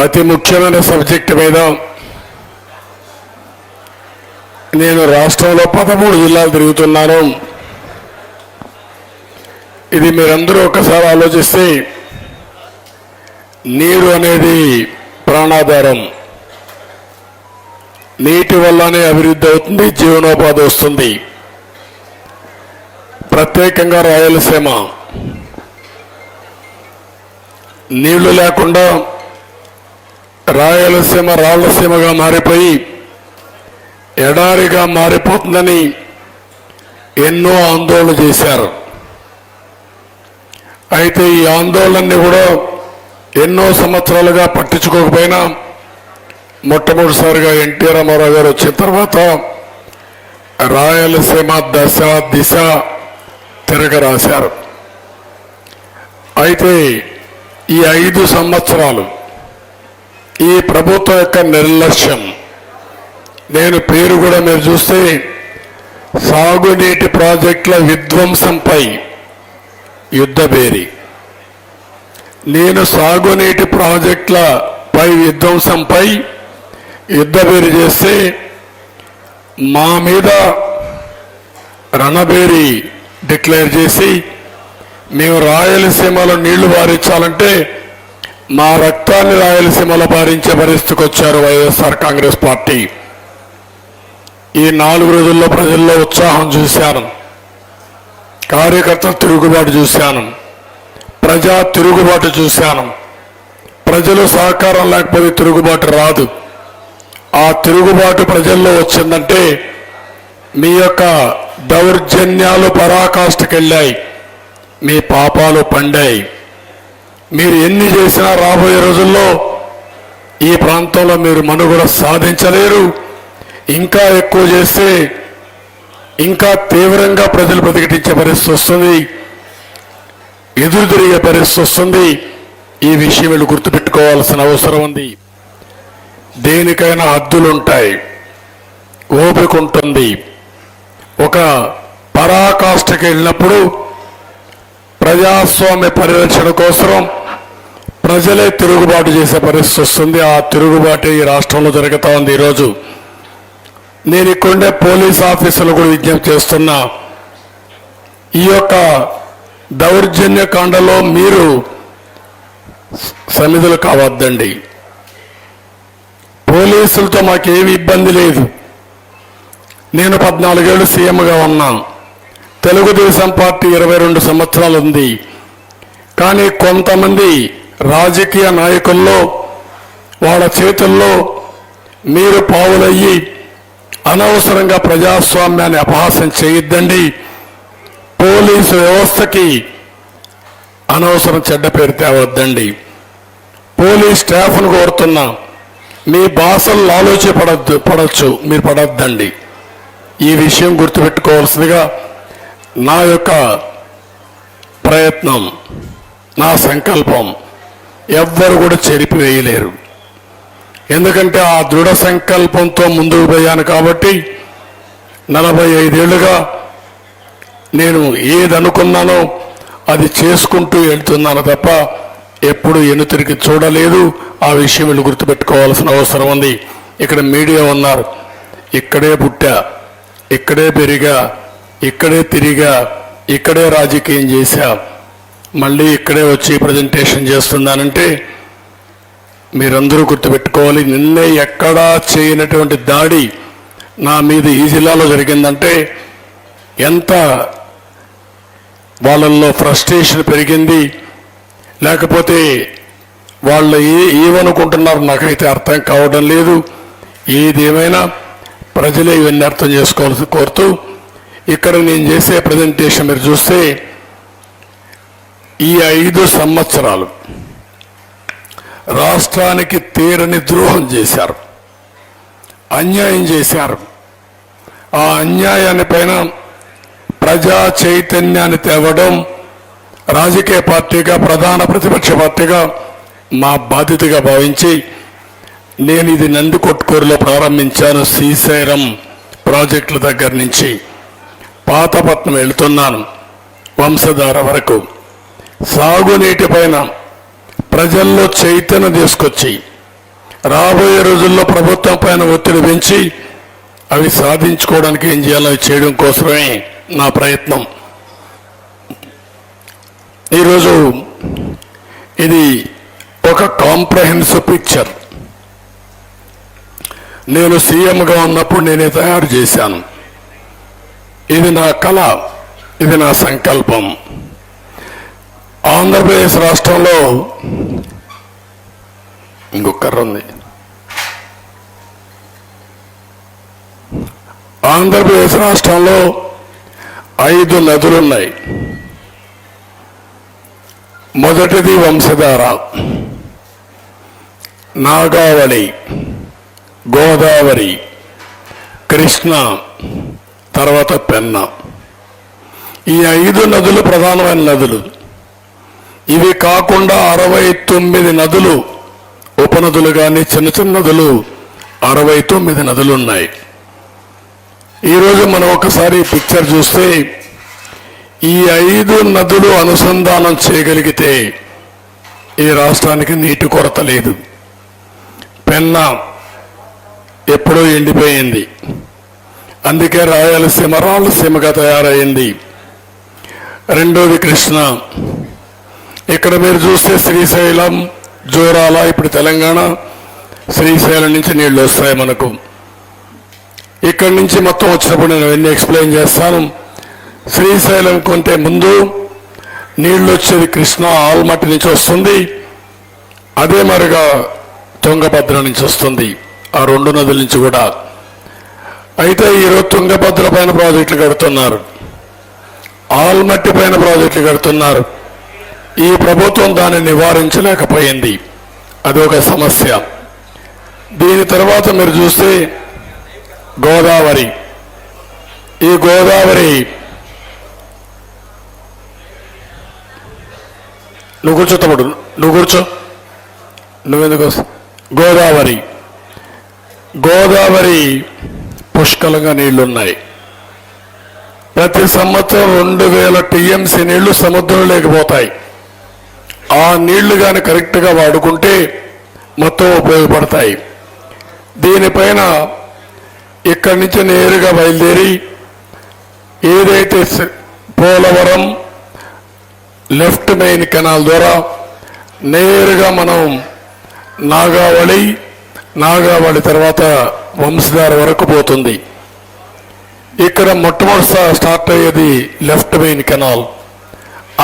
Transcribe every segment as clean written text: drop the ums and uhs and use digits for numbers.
అతి ముఖ్యమైన సబ్జెక్టు మీద నేను రాష్ట్రంలో 13 జిల్లాలు తిరుగుతున్నాను. ఇది మీరందరూ ఒకసారి ఆలోచిస్తే నీరు అనేది ప్రాణాధారం. నీటి వల్లనే అభివృద్ధి అవుతుంది, జీవనోపాధి వస్తుంది. ప్రత్యేకంగా రాయలసీమ నీళ్లు లేకుండా రాయలసీమ రాళ్లసీమగా మారిపోయి ఎడారిగా మారిపోతుందని ఎన్నో ఆందోళన చేశారు. అయితే ఈ ఆందోళనని కూడా ఎన్నో సంవత్సరాలుగా పట్టించుకోకపోయినా మొట్టమొదటిసారిగా ఎన్టీ రామారావు గారు వచ్చిన తర్వాత రాయలసీమ దశ దిశ తిరగరాశారు. అయితే ఈ 5 సంవత్సరాలు ఈ ప్రభుత్వం యొక్క నిర్లక్ష్యం, నేను పేరు కూడా మీరు చూస్తే సాగునీటి ప్రాజెక్టుల విధ్వంసంపై యుద్ధభేరి. నేను సాగునీటి ప్రాజెక్టులపై విధ్వంసంపై యుద్ధభేరి చేస్తే మా మీద రణభేరి డిక్లేర్ చేసి మేము రాయలసీమలో నీళ్లు పారించాలంటే మా రక్తాన్ని రాయలసీమలో పారించే పరిస్థితికి వచ్చారు వైఎస్ఆర్ కాంగ్రెస్ పార్టీ. ఈ 4 రోజుల్లో ప్రజల్లో ఉత్సాహం చూశాను, కార్యకర్తల తిరుగుబాటు చూశాను, ప్రజా తిరుగుబాటు చూశాను. ప్రజలు సహకారం లేకపోతే తిరుగుబాటు రాదు. ఆ తిరుగుబాటు ప్రజల్లో వచ్చిందంటే మీ యొక్క దౌర్జన్యాలు పరాకాష్ఠకెళ్ళాయి, మీ పాపాలు పండాయి. మీరు ఎన్ని చేసినా రాబోయే రోజుల్లో ఈ ప్రాంతంలో మీరు మనుగడ సాధించలేరు. ఇంకా ఎక్కువ చేస్తే ఇంకా తీవ్రంగా ప్రజలు ప్రతిఘటించే పరిస్థితి వస్తుంది, ఎదురు తిరిగే పరిస్థితి వస్తుంది. ఈ విషయం వీళ్ళు గుర్తుపెట్టుకోవాల్సిన అవసరం ఉంది. దేనికైనా హద్దులుంటాయి, ఓపిక ఉంటుంది. ఒక పరాకాష్ఠకి వెళ్ళినప్పుడు ప్రజాస్వామ్య పరిరక్షణ కోసం ప్రజలే తిరుగుబాటు చేసే పరిస్థితి వస్తుంది. ఆ తిరుగుబాటు ఈ రాష్ట్రంలో జరుగుతూ ఉంది. ఈరోజు నేను ఇక్కడే పోలీస్ ఆఫీసర్లు కూడా విజ్ఞప్తి చేస్తున్నా, ఈ యొక్క దౌర్జన్య కాండలో మీరు సమిధులు కావద్దండి. పోలీసులతో మాకేమి ఇబ్బంది లేదు. నేను 14 ఏళ్ళు సీఎంగా ఉన్నా. తెలుగుదేశం పార్టీ 22 సంవత్సరాలు ఉంది. కానీ కొంతమంది రాజకీయ నాయకుల్లో వాళ్ళ చేతుల్లో మీరు పావులయ్యి అనవసరంగా ప్రజాస్వామ్యాన్ని అపహాస్యం చేయొద్దండి. పోలీసు వ్యవస్థకి అనవసరం చెడ్డ పేరు తేవద్దండి. పోలీస్ స్టాఫ్ను కోరుతున్నా, మీ భాషల్లో పడవచ్చు, మీరు పడొద్దండి. ఈ విషయం గుర్తుపెట్టుకోవాల్సిందిగా నా యొక్క ప్రయత్నం, నా సంకల్పం ఎవ్వరు కూడా చెరిపివేయలేరు. ఎందుకంటే ఆ దృఢ సంకల్పంతో ముందుకు పోయాను కాబట్టి 45 ఏళ్లుగా నేను ఏది అనుకున్నానో అది చేసుకుంటూ వెళ్తున్నాను తప్ప ఎప్పుడు వెనుతిరిగి చూడలేదు. ఆ విషయం వీళ్ళు గుర్తుపెట్టుకోవాల్సిన అవసరం ఉంది. ఇక్కడ మీడియా ఉన్నారు, ఇక్కడే పుట్టా, ఇక్కడే పెరిగా, ఇక్కడే తిరిగా, ఇక్కడే రాజకీయం చేశా, మళ్ళీ ఇక్కడే వచ్చి ప్రజెంటేషన్ చేస్తున్నానంటే మీరందరూ గుర్తుపెట్టుకోవాలి. నిన్నే ఎక్కడా చేయనటువంటి దాడి నా మీద ఈ జిల్లాలో జరిగిందంటే ఎంత వాళ్ళల్లో ఫ్రస్ట్రేషన్ పెరిగింది, లేకపోతే వాళ్ళు ఏమనుకుంటున్నారు నాకైతే అర్థం కావడం లేదు. ఏదేమైనా ప్రజలే ఇవన్నీ అర్థం చేసుకోవాల్సి కోరుతూ ఇక్కడ నేను చేసే ప్రజెంటేషన్ మీరు చూస్తే ఈ 5 సంవత్సరాలు రాష్ట్రానికి తీరని ద్రోహం చేశారు, అన్యాయం చేశారు. ఆ అన్యాయాన్ని పైన ప్రజా చైతన్యాన్ని తేవడం రాజకీయ పార్టీగా, ప్రధాన ప్రతిపక్ష పార్టీగా మా బాధ్యతగా భావించి నేను ఇది నందికొట్కూరులో ప్రారంభించాను. శ్రీశైలం ప్రాజెక్టుల దగ్గర నుంచి పాతపట్నం వెళ్తున్నాను, వంశధార వరకు. సాగునీటి పైన ప్రజల్లో చైతన్యం తీసుకొచ్చి రాబోయే రోజుల్లో ప్రభుత్వం పైన ఒత్తిడి పెంచి అవి సాధించుకోవడానికి ఏం చేయాలో చేయడం కోసమే నా ప్రయత్నం. ఈరోజు ఇది ఒక కాంప్రహెన్సివ్ పిక్చర్. నేను సీఎంగా ఉన్నప్పుడు నేనే తయారు చేశాను. ఇది నా కళ, ఇది నా సంకల్పం. ఆంధ్రప్రదేశ్ రాష్ట్రంలో ఇంకొకరు ఉంది. ఆంధ్రప్రదేశ్ రాష్ట్రంలో 5 నదులున్నాయి. మొదటిది వంశధార, నాగావళి, గోదావరి, కృష్ణ, తర్వాత పెన్న. ఈ 5 నదులు ప్రధానమైన నదులు. ఇవి కాకుండా 69 నదులు, ఉపనదులు కానీ చిన్న చిన్న నదులు 69 నదులు ఉన్నాయి. ఈరోజు మనం ఒకసారి పిక్చర్ చూస్తే ఈ 5 నదులు అనుసంధానం చేయగలిగితే ఈ రాష్ట్రానికి నీటి కొరత లేదు. పెన్న ఎప్పుడో ఎండిపోయింది, అందుకే రాయలసీమ రాయలసీమగా తయారైంది. రెండోది కృష్ణ. ఇక్కడ మీరు చూస్తే శ్రీశైలం, జోరాల, ఇప్పుడు తెలంగాణ శ్రీశైలం నుంచి నీళ్లు వస్తాయి మనకు. ఇక్కడి నుంచి మొత్తం వచ్చినప్పుడు నేను అవన్నీ ఎక్స్ప్లెయిన్ చేస్తాను. శ్రీశైలం కొంటే ముందు నీళ్లు వచ్చేది కృష్ణ ఆల్మట్టి నుంచి వస్తుంది, అదే మరిగా తుంగభద్ర నుంచి వస్తుంది, ఆ 2 నదుల నుంచి కూడా. అయితే ఈరోజు తుంగభద్ర పైన ప్రాజెక్టులు కడుతున్నారు, ఆల్మట్టి పైన ప్రాజెక్టులు కడుతున్నారు. ఈ ప్రభుత్వం దాన్ని నివారించలేకపోయింది, అదొక సమస్య. దీని తర్వాత మీరు చూస్తే గోదావరి. ఈ గోదావరి నువ్వు కూర్చో తమ్ముడు, నువ్వు కూర్చో, నువ్వెందుకు వస్తావు. గోదావరి పుష్కలంగా నీళ్లున్నాయి. ప్రతి సంవత్సరం 2000 TMC నీళ్లు సముద్రం లేకపోతాయి. ఆ నీళ్లు కానీ కరెక్ట్గా వాడుకుంటే మొత్తం ఉపయోగపడతాయి. దీనిపైన ఇక్కడి నుంచి నేరుగా బయలుదేరి ఏదైతే పోలవరం లెఫ్ట్ మెయిన్ కెనాల్ ద్వారా నేరుగా మనం నాగావళి తర్వాత వంశధార వరకు పోతుంది. ఇక్కడ మొట్టమొదటి స్టార్ట్ అయ్యేది లెఫ్ట్ మెయిన్ కెనాల్.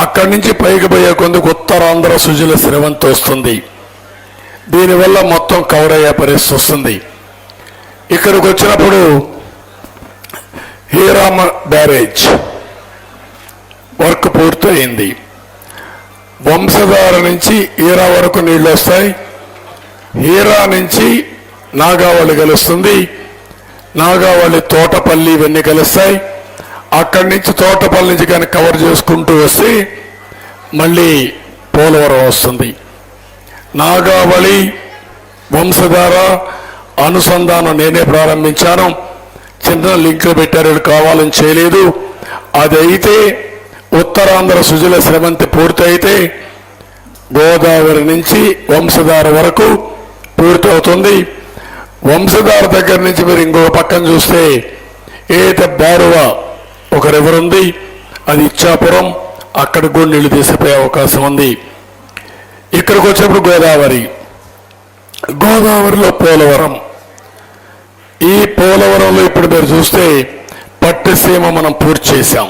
అక్కడి నుంచి పైకి పోయే కొందుకు ఉత్తరాంధ్ర సుజల స్రవంతి వస్తుంది. దీనివల్ల మొత్తం కవర్ అయ్యే పరిస్థితి వస్తుంది. ఇక్కడికి వచ్చినప్పుడు హీరామ బ్యారేజ్ వర్క్ పూర్తయింది. వంశధార నుంచి హీరా వరకు నీళ్లు వస్తాయి. హీరా నుంచి నాగావళి కలుస్తుంది. నాగావళి తోటపల్లి ఇవన్నీ కలుస్తాయి. అక్కడి నుంచి తోటపల్లి నుంచి కానీ కవర్ చేసుకుంటూ వస్తే మళ్ళీ పోలవరం వస్తుంది. నాగావళి వంశధార అనుసంధానం నేనే ప్రారంభించాను. చిన్న లింకులు పెట్టారు, కావాలని చేయలేదు. అదైతే ఉత్తరాంధ్ర సుజల స్రవంతి పూర్తయితే గోదావరి నుంచి వంశధార వరకు పూర్తవుతుంది. వంశధార దగ్గర నుంచి మీరు ఇంకొక పక్కన చూస్తే ఏదైతే బారువ ఒక రివర్ ఉంది, అది ఇచ్చాపురం, అక్కడికి కూడా నీళ్లు తీసిపోయే అవకాశం ఉంది. ఇక్కడికి వచ్చినప్పుడు గోదావరిలో పోలవరం. ఈ పోలవరంలో ఇప్పుడు మీరు చూస్తే పట్టిసీమ మనం పూర్తి చేశాం.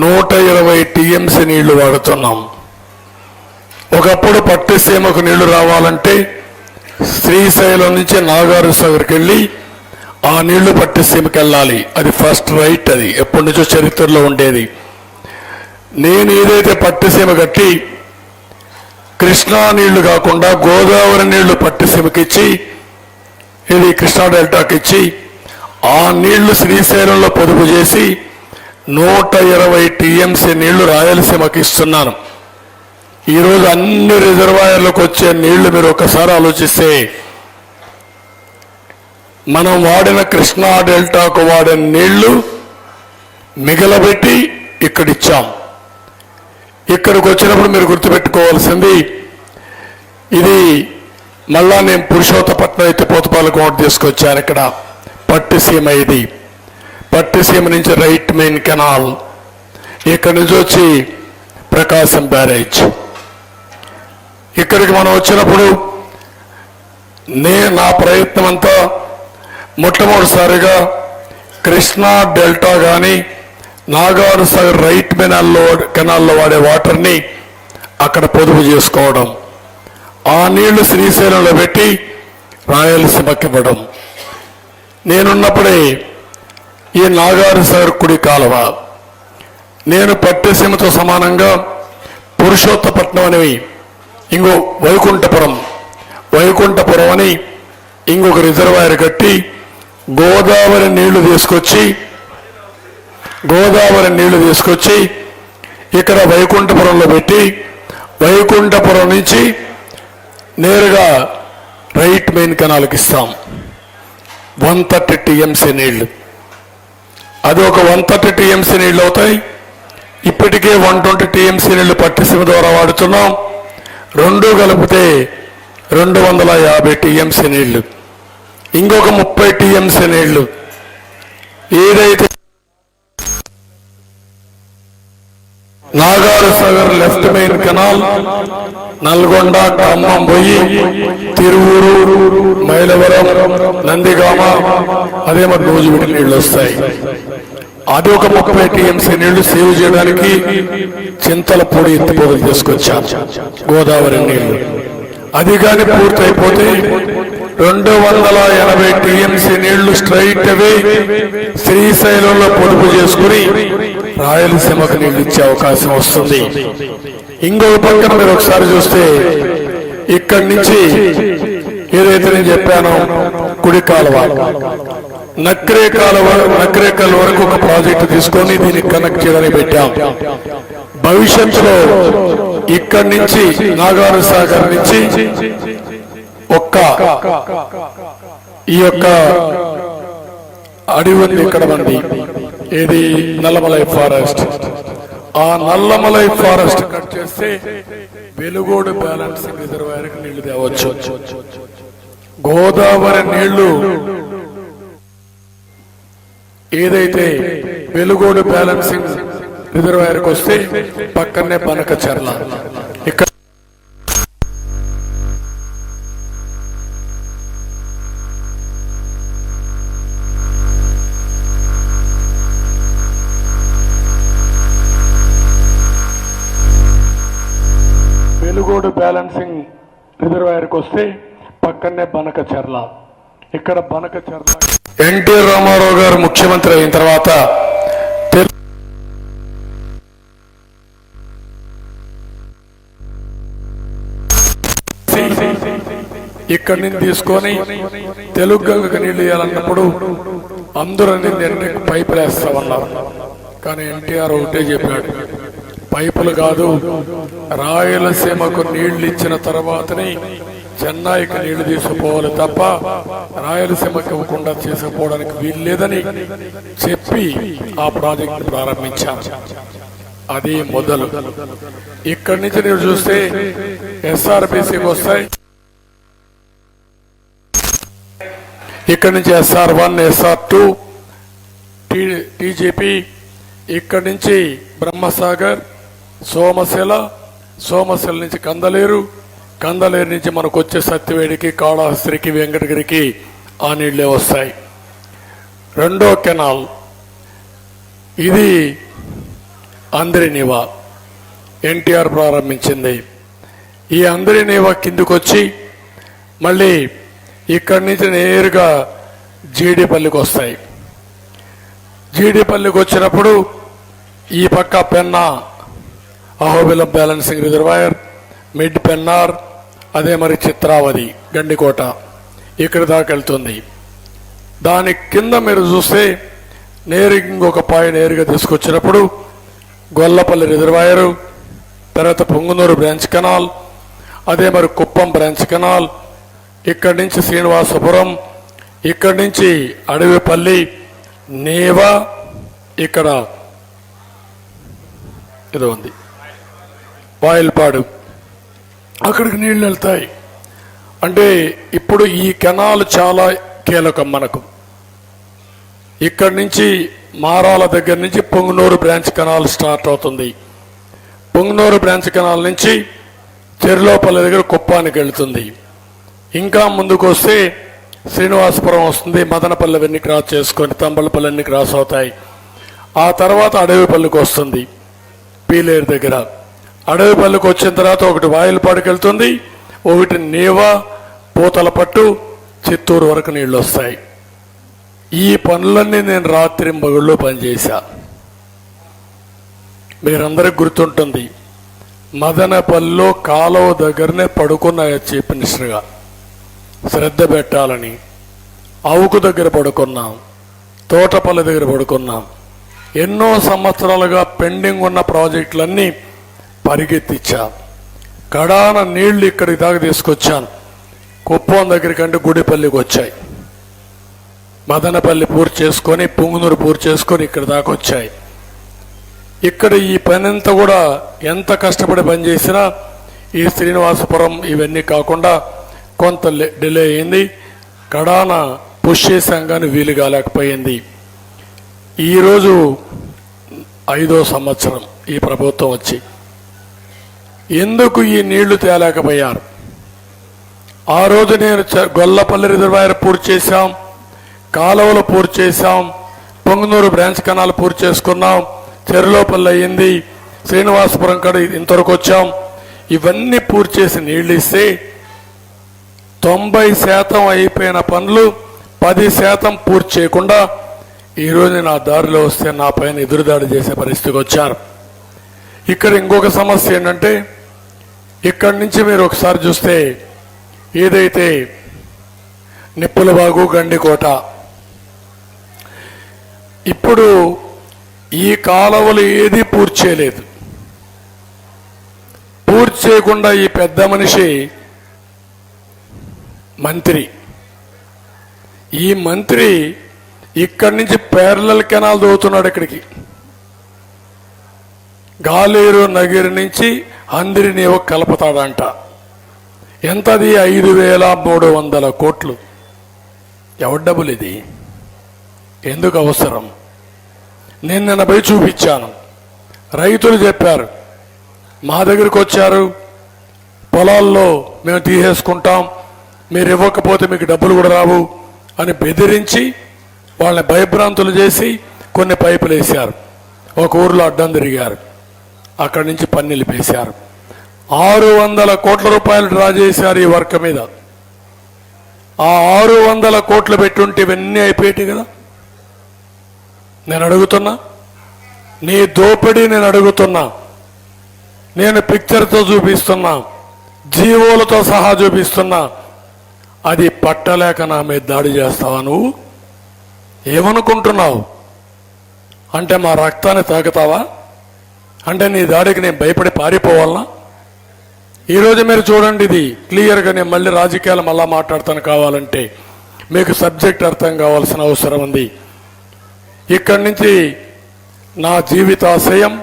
120 TMC నీళ్లు వాడుతున్నాం. ఒకప్పుడు పట్టిసీమకు నీళ్లు రావాలంటే శ్రీశైలం నుంచి నాగారు సాగర్కి వెళ్ళి ఆ నీళ్లు పట్టిసీమకి వెళ్ళాలి. అది ఫస్ట్ రైట్, అది ఎప్పటి నుంచో చరిత్రలో ఉండేది. నేను ఏదైతే పట్టిసీమ కట్టి కృష్ణా నీళ్లు కాకుండా గోదావరి నీళ్లు పట్టిసీమకిచ్చి ఇది కృష్ణా డెల్టాకి ఇచ్చి ఆ నీళ్లు శ్రీశైలంలో పొదుపు చేసి 120 TMC నీళ్లు రాయలసీమకి ఇస్తున్నాను. ఈరోజు అన్ని రిజర్వాయర్లకు వచ్చే నీళ్లు మీరు ఒకసారి ఆలోచిస్తే మనం వాడిన కృష్ణా డెల్టాకు వాడిన నీళ్లు మిగలబెట్టి ఇక్కడిచ్చాం. ఇక్కడికి వచ్చినప్పుడు మీరు గుర్తుపెట్టుకోవాల్సింది, ఇది మళ్ళా నేను పురుషోత్తపట్నం ఎత్తిపోతపాలకు ఒకటి తీసుకొచ్చాను. ఇక్కడ పట్టిసీమ, ఇది పట్టిసీమ నుంచి రైట్ మెయిన్ కెనాల్, ఇక్కడి నుంచి వచ్చి ప్రకాశం బ్యారేజ్. ఇక్కడికి మనం వచ్చినప్పుడు నా ప్రయత్నం అంతా మొట్టమొదటిసారిగా కృష్ణా డెల్టా కానీ నాగార్ సాగర్ రైట్ కెనాల్లో వాడే వాటర్ని అక్కడ పొదుపు చేసుకోవడం, ఆ నీళ్లు శ్రీశైలంలో పెట్టి రాయలసీమకి ఇవ్వడం. నేనున్నప్పుడే ఈ నాగార్ సాగర్ కుడి కాలువ, నేను పట్టిసీమతో సమానంగా పురుషోత్తపట్నం అనేవి ఇంకో వైకుంఠపురం అని ఇంకొక రిజర్వాయర్ కట్టి గోదావరి నీళ్లు తీసుకొచ్చి ఇక్కడ వైకుంఠపురంలో పెట్టి వైకుంఠపురం నుంచి నేరుగా రైట్ మెయిన్ కెనాల్కి ఇస్తాం. 130 టీఎంసీ నీళ్లు, అది ఒక 130 టీఎంసీ నీళ్లు అవుతాయి. ఇప్పటికే 120 టీఎంసీ నీళ్లు పట్టిసీమ ద్వారా వాడుతున్నాం. రెండు కలిపితే 250 టీఎంసీ నీళ్లు, ఇంకొక 30 టీఎంసీ నీళ్లు ఏదైతే Nagar Sagar left main canal Nalgonda, Khammam పోయి తిరువూరు, మైలవరం, నందిగామ, అదే మరి నూజివీడు నీళ్లు వస్తాయి. అది ఒక 30 టీఎంసీ నీళ్లు సేవ్ చేయడానికి చింతలపూడి ఎత్తిపోతలు తీసుకొచ్చాం. గోదావరి నీళ్లు అది కానీ పూర్తయిపోతే 280 టీఎంసీ నీళ్లు స్ట్రైట్ అవే శ్రీశైలంలో పొదుపు చేసుకుని రాయలసీమకు నీళ్లు ఇచ్చే అవకాశం వస్తుంది. ఇంకొక పక్కన మీరు ఒకసారి చూస్తే ఇక్కడి నుంచి ఏదైతే నేను చెప్పానో కుడి కాలువ, నక్రేకల్ వరకు ఒక ప్రాజెక్టు తీసుకొని దీన్ని కనెక్ట్ చేయడానికి పెట్టాం. భవిష్యత్తులో ఇక్కడి నుంచి నాగార్ సాగర్ నుంచి ఈ యొక్క అడవి ఉంది ఇక్కడ మంది, ఏది నల్లమలై ఫారెస్ట్. ఆ నల్లమలై ఫారెస్ట్ కట్ చేస్తే వెలుగోడు బ్యాలెన్సింగ్ రిజర్వాయర్కి నీళ్లు తేవచ్చు. గోదావరి నీళ్లు ఏదైతే వెలుగోడు బ్యాలెన్సింగ్ రిజర్వాయర్కి వస్తే పక్కనే బనకచెర్ల, ఇక్కడ వెలుగోడు బ్యాలెన్సింగ్ రిజర్వాయర్కి వస్తే పక్కనే బనకచెర్ల, ఇక్కడ బనకచెర్ల. ఎన్టీ రామారావు గారు ముఖ్యమంత్రి అయిన తర్వాత ఇక్కడి నుంచి తీసుకొని తెలుగు గంగకు నీళ్లు ఇవ్వాలన్నప్పుడు అందరూ పైపులు వేస్తామన్నారు. కానీ ఎన్టీఆర్ ఒకటే చెప్పాడు, పైపులు కాదు, రాయలసీమకు నీళ్లు ఇచ్చిన తర్వాతనే చెన్నైకి నీళ్లు తీసుకుపోవాలి తప్ప రాయలసీమకి ఇవ్వకుండా చేసుకుపోవడానికి వీల్లేదని చెప్పి ఆ ప్రాజెక్టు ప్రారంభించాం. అది మొదలు. ఇక్కడి నుంచి మీరు చూస్తే ఎస్ఆర్బిసికి వస్తాయి, ఇక్కడి నుంచి SR1, SR2, TGP, ఇక్కడి నుంచి బ్రహ్మసాగర్, సోమశిల నుంచి కందలేరు నుంచి మనకు వచ్చే సత్యవేడికి, కాళహస్తికి, వెంకటగిరికి ఆ నీళ్లే వస్తాయి. రెండో కెనాల్ ఇది అంద్రినీవా, ఎన్టీఆర్ ప్రారంభించింది. ఈ అంద్రినీవా కిందకొచ్చి మళ్ళీ ఇక్కడి నుంచి నేరుగా జీడిపల్లికి వస్తాయి. జీడిపల్లికి వచ్చినప్పుడు ఈ పక్క Penna Ahobilam balancing reservoir, mid Pennar, అదే మరి చిత్రావతి, గండికోట ఇక్కడ దాకా వెళ్తుంది. దాని కింద మీరు చూస్తే ఇంకొక పాయ నేరుగా తీసుకొచ్చినప్పుడు గొల్లపల్లి రిజర్వాయరు, తర్వాత పొంగునూరు బ్రాంచ్ కెనాల్, అదే మరి కుప్పం బ్రాంచ్ కెనాల్, ఇక్కడి నుంచి శ్రీనివాసపురం, ఇక్కడి నుంచి అడవిపల్లి, నేవా, ఇక్కడ ఇది ఉంది వాయిల్పాడు, అక్కడికి నీళ్లు వెళ్తాయి. అంటే ఇప్పుడు ఈ కెనాల్ చాలా కీలకం మనకు. ఇక్కడి నుంచి మారాల దగ్గర నుంచి పొంగునూరు బ్రాంచ్ కెనాల్ స్టార్ట్ అవుతుంది. పొంగునూరు బ్రాంచ్ కెనాల్ నుంచి చెర్లోపల్లి దగ్గర కుప్పానికి వెళుతుంది. ఇంకా ముందుకు వస్తే శ్రీనివాసపురం వస్తుంది, మదనపల్లి అవన్నీ క్రాస్ చేసుకొని తంబలపల్లి అన్ని క్రాస్ అవుతాయి. ఆ తర్వాత అడవిపల్లికి వస్తుంది, పీలేరు దగ్గర. అడవిపల్లికి వచ్చిన తర్వాత ఒకటి వాయిలపాడుకి వెళ్తుంది, ఒకటి నీవ పూతలపట్టు చిత్తూరు వరకు నీళ్లు వస్తాయి. ఈ పనులన్నీ నేను రాత్రి మగుళ్ళు పనిచేశా. మీరందరికి గుర్తుంటుంది, మదనపల్లిలో కాలువ దగ్గరనే పడుకున్న చీఫ్ మినిస్టర్గా శ్రద్ధ పెట్టాలని అవుకు దగ్గర పడుకున్నాం, తోటపల్లి దగ్గర పడుకున్నాం. ఎన్నో సంవత్సరాలుగా పెండింగ్ ఉన్న ప్రాజెక్టులన్నీ పరిగెత్తిచ్చా. కడాన నీళ్లు ఇక్కడికి దాకా తీసుకొచ్చాను. కుప్పం దగ్గర కంటే గుడిపల్లికి వచ్చాయి. మదనపల్లి పూర్తి చేసుకొని పుంగునూరు పూర్తి చేసుకొని ఇక్కడ దాకా వచ్చాయి. ఇక్కడ ఈ పని అంతా కూడా ఎంత కష్టపడి పనిచేసినా ఈ శ్రీనివాసపురం ఇవన్నీ కాకుండా కొంత డిలే అయింది. కడాన పుష్ చేశాం కానీ వీలు కాలేకపోయింది. ఈరోజు 5వ సంవత్సరం ఈ ప్రభుత్వం వచ్చి. ఎందుకు ఈ నీళ్లు తేలేకపోయారు? ఆ రోజు నేను గొల్లపల్లి రిజర్వాయర్ పూర్తి చేశాం, కాలువలు పూర్తి చేశాం, పొంగునూరు బ్రాంచ్ కెనాల్ పూర్తి చేసుకున్నాం, చెరులోపల్లి అయ్యింది, శ్రీనివాసపురం కాడ ఇంతవరకు వచ్చాం. ఇవన్నీ పూర్తి చేసి నీళ్ళు ఇస్తే 90% అయిపోయిన పనులు 10% పూర్తి చేయకుండా ఈరోజు నా దారిలో వస్తే నా పైన ఎదురుదాడి చేసే పరిస్థితికి వచ్చారు. ఇక్కడ ఇంకొక సమస్య ఏంటంటే, ఇక్కడి నుంచి మీరు ఒకసారి చూస్తే ఏదైతే నిప్పులబాగు గండికోట, ఇప్పుడు ఈ కాలువలు ఏది పూర్తి చేయలేదు. పూర్తి చేయకుండా ఈ పెద్ద మనిషి మంత్రి, ఈ మంత్రి ఇక్కడి నుంచి ప్యారలల్ కెనాల్ దోవుతున్నాడు. ఇక్కడికి గాలేరు నగిరి నుంచి అందరి నీవు కలుపుతాడంట. ఎంతది? 5,300 కోట్లు. ఎవరి డబ్బులు ఇది? ఎందుకు అవసరం? నిన్న పోయి చూపించాను. రైతులు చెప్పారు, మా దగ్గరికి వచ్చారు, పొలాల్లో మేము తీసేసుకుంటాం, మీరు ఇవ్వకపోతే మీకు డబ్బులు కూడా రావు అని బెదిరించి వాళ్ళని భయభ్రాంతులు చేసి కొన్ని పైపులు వేశారు. ఒక ఊర్లో అడ్డం తిరిగారు, అక్కడి నుంచి పన్నీళ్ళు వేశారు. 600 కోట్ల రూపాయలు డ్రా చేశారు ఈ వర్క్ మీద. ఆ 600 కోట్లు పెట్టుంటే ఇవన్నీ అయిపోయేటి కదా. నేను అడుగుతున్నా, నీ దోపిడీ నేను అడుగుతున్నా. నేను పిక్చర్తో చూపిస్తున్నా, జీవోలతో సహా చూపిస్తున్నా. అది పట్టలేక నా మీద దాడి చేస్తావా నువ్వు? ఏమనుకుంటున్నావు? అంటే మా రక్తాన్ని తాగుతావా? అంటే నీ దాడికి నేను భయపడి పారిపోవాలనా? ఈరోజు మీరు చూడండి, ఇది క్లియర్గా. నేను మళ్ళీ రాజకీయాలు మళ్ళా మాట్లాడతాను కావాలంటే. మీకు సబ్జెక్ట్ అర్థం కావాల్సిన అవసరం ఉంది. ఇక్కడి నుంచి నా జీవితాశయం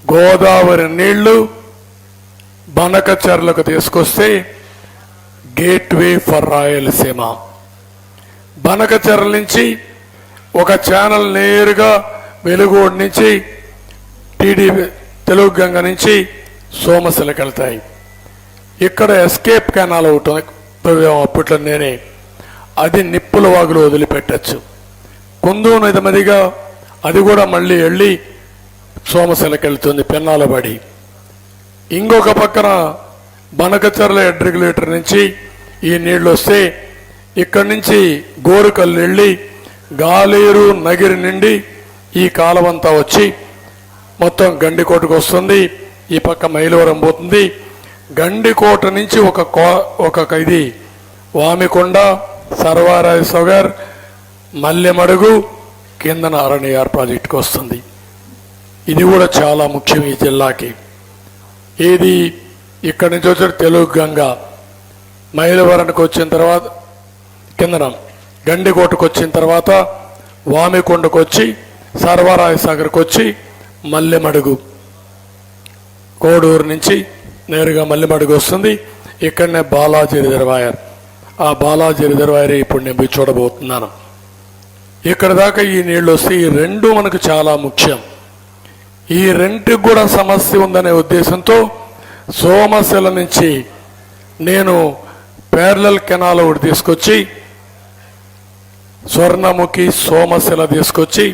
గోదావరి నీళ్లు బనకచెర్లకు తీసుకొస్తే గేట్వే ఫర్ రాయలసీమ. బనకచెర్ల నుంచి ఒక ఛానల్ నేరుగా వెలుగోడు నుంచి టీడీపీ తెలుగు గంగ నుంచి సోమశిలకు వెళ్తాయి. ఇక్కడ ఎస్కేప్ కెనాల్ ఒకటి అప్పట్లో నేనే, అది నిప్పుల వాగులు వదిలిపెట్టచ్చు. కుందు నెమ్మదిగా అది కూడా మళ్ళీ వెళ్ళి సోమశిలకు వెళ్తుంది పెన్నాలబడి. ఇంకొక పక్కన బనకచెర్ల హెడ్ రెగ్యులేటర్ నుంచి ఈ నీళ్లు వస్తే ఇక్కడి నుంచి గోరుకల్లు వెళ్ళి గాలేరు నగిరి నుండి ఈ కాలవంతా వచ్చి మొత్తం గండికోటకు వస్తుంది. ఈ పక్క మైలవరం పోతుంది. గండికోట నుంచి ఒక ఇది వామికొండ, సర్వారాయ సగర్, మల్లెమడుగు కిందన అరణ్యార్ ప్రాజెక్టుకు వస్తుంది. ఇది కూడా చాలా ముఖ్యం ఈ జిల్లాకి. ఏది ఇక్కడి నుంచి వచ్చి తెలుగు గంగ మైలవరానికి వచ్చిన తర్వాత కిందన గండికోటకు వచ్చిన తర్వాత వామికొండకు వచ్చి సర్వరాయ సాగర్కి వచ్చి మల్లెమడుగు కోడూరు నుంచి నేరుగా మల్లెమడుగు వస్తుంది. ఇక్కడనే బాలాజీ రిజర్వాయర్, ఆ బాలాజీ రిజర్వాయర్ ఇప్పుడు నేను పోయి చూడబోతున్నాను. ఇక్కడ దాకా ఈ నీళ్లు వస్తే ఈ రెండు మనకు చాలా ముఖ్యం. ఈ రెంటికి కూడా సమస్య ఉందనే ఉద్దేశంతో సోమశిల నుంచి నేను ప్యారలల్ కెనాల్ ఒకటి తీసుకొచ్చి స్వర్ణముఖి సోమశిల తీసుకొచ్చి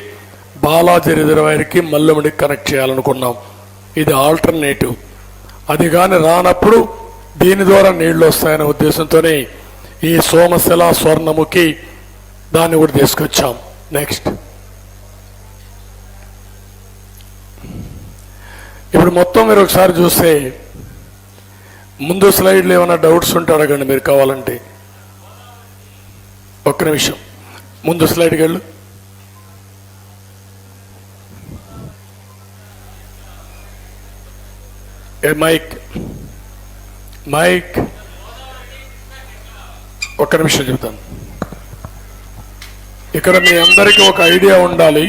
బాలాజీ రిజర్వాయర్కి మల్లెముడికి కనెక్ట్ చేయాలనుకున్నాం. ఇది ఆల్టర్నేటివ్. అది కానీ రానప్పుడు దీని ద్వారా నీళ్లు వస్తాయనే ఉద్దేశంతోనే ఈ సోమశిల స్వర్ణముఖి దాన్ని కూడా తీసుకొచ్చాం. నెక్స్ట్ ఇప్పుడు మొత్తం మీరు ఒకసారి చూస్తే ముందు స్లైడ్లో ఏమైనా డౌట్స్ ఉంటే అడగండి మీరు కావాలంటే. ఒక్క నిమిషం, ముందు స్లైడ్కి వెళ్ళు. ఏ మైక్ మైక్ ఒక్క నిమిషం చెబుతాను. ఇక్కడ మీ అందరికీ ఒక ఐడియా ఉండాలి.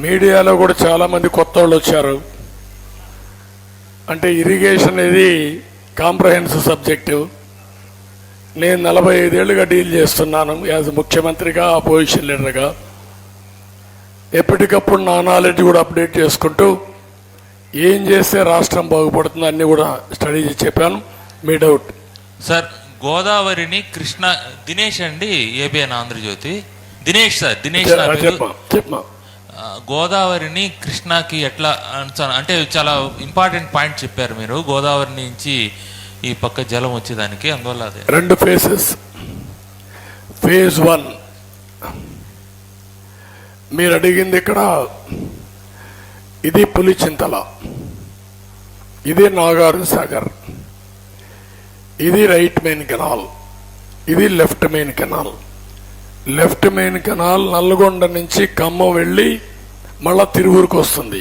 మీడియాలో కూడా చాలా మంది కొత్త వాళ్ళు వచ్చారు. అంటే ఇరిగేషన్ అనేది కాంప్రహెన్సివ్ సబ్జెక్టు. నేను 45 ఏళ్ళుగా డీల్ చేస్తున్నాను యాజ్ ముఖ్యమంత్రిగా, అపోజిషన్ లీడర్గా. ఎప్పటికప్పుడు నా నాలెడ్జ్ కూడా అప్డేట్ చేసుకుంటూ ఏం చేస్తే రాష్ట్రం బాగుపడుతుందో అన్ని కూడా స్టడీ చేసి చెప్పాను. మీ డౌట్ సార్, గోదావరిని కృష్ణ దినేష్ అండి, ఏబిఎన్ ఆంధ్రజ్యోతి. దినేష్ సార్, దినేష్ చెప్పమా. గోదావరిని కృష్ణాకి ఎట్లా అంటే చాలా ఇంపార్టెంట్ పాయింట్ చెప్పారు మీరు. గోదావరి నుంచి ఈ పక్క జలం వచ్చేదానికి అందువల్ల అదే రెండు ఫేజెస్. ఫేజ్ 1 మీరు అడిగింది ఇక్కడ, ఇది పులిచింతల, ఇది నాగార్జున సాగర్, ఇది రైట్ మెయిన్ కెనాల్, ఇది left main canal. Left main canal Nalgonda నుంచి ఖమ్మం వెళ్ళి మళ్ళా తిరువూరుకు వస్తుంది.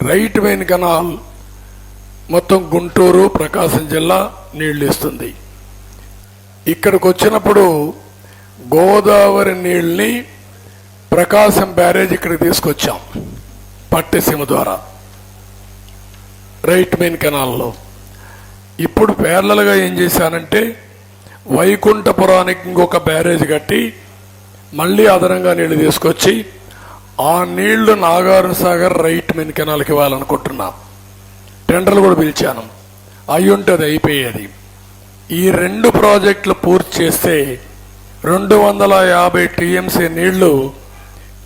రైట్ మెయిన్ కెనాల్ మొత్తం గుంటూరు, ప్రకాశం జిల్లా నీళ్లు ఇస్తుంది. ఇక్కడికి వచ్చినప్పుడు గోదావరి నీళ్ళని ప్రకాశం బ్యారేజ్ ఇక్కడికి తీసుకొచ్చాం పట్టిసీమ ద్వారా రైట్ మెయిన్ కెనాల్లో. ఇప్పుడు ప్యారలల్గా ఏం చేశానంటే వైకుంఠపురానికి ఇంకొక బ్యారేజ్ కట్టి మళ్ళీ అదనంగా నీళ్లు తీసుకొచ్చి ఆ నీళ్లు నాగార్జున సాగర్ రైట్ మెయిన్ కెనాల్కి ఇవ్వాలనుకుంటున్నా. టెండర్లు కూడా పిలిచాను. అయి ఉంటుంది, అయిపోయేది. ఈ రెండు ప్రాజెక్టులు పూర్తి చేస్తే 250 టీఎంసీ నీళ్లు,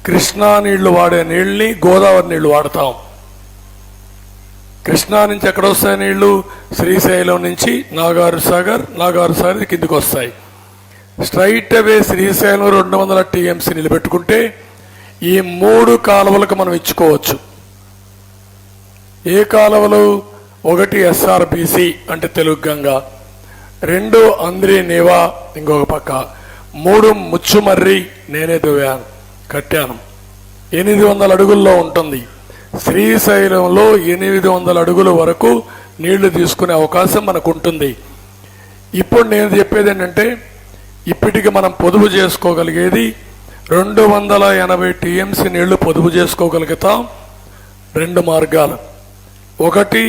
కృష్ణా నీళ్లు వాడే నీళ్ళని గోదావరి నీళ్లు వాడతాం. కృష్ణా నుంచి ఎక్కడ వస్తాయి నీళ్లు? శ్రీశైలం నుంచి నాగార్జున సాగర్ కిందికి వస్తాయి. స్ట్రైట్ అవే శ్రీశైలం 200 టీఎంసీ నిలబెట్టుకుంటే ఈ 3 కాలువలకు మనం ఇచ్చుకోవచ్చు. ఏ కాలువలు? ఒకటి ఎస్ఆర్బిసి అంటే తెలుగు గంగ, 2 అంద్రి నేవా ఇంకొక పక్క, 3 ముచ్చుమర్రి నేనే దువ్వాను కట్టాను. 800 అడుగుల్లో ఉంటుంది. శ్రీశైలంలో 800 అడుగుల వరకు నీళ్లు తీసుకునే అవకాశం మనకు ఉంటుంది. ఇప్పుడు నేను చెప్పేది ఏంటంటే ఇప్పటికి మనం పొదుపు చేసుకోగలిగేది 280 టీఎంసీ నీళ్లు పొదుపు చేసుకోగలుగుతాం. 2 మార్గాలు. ఒకటి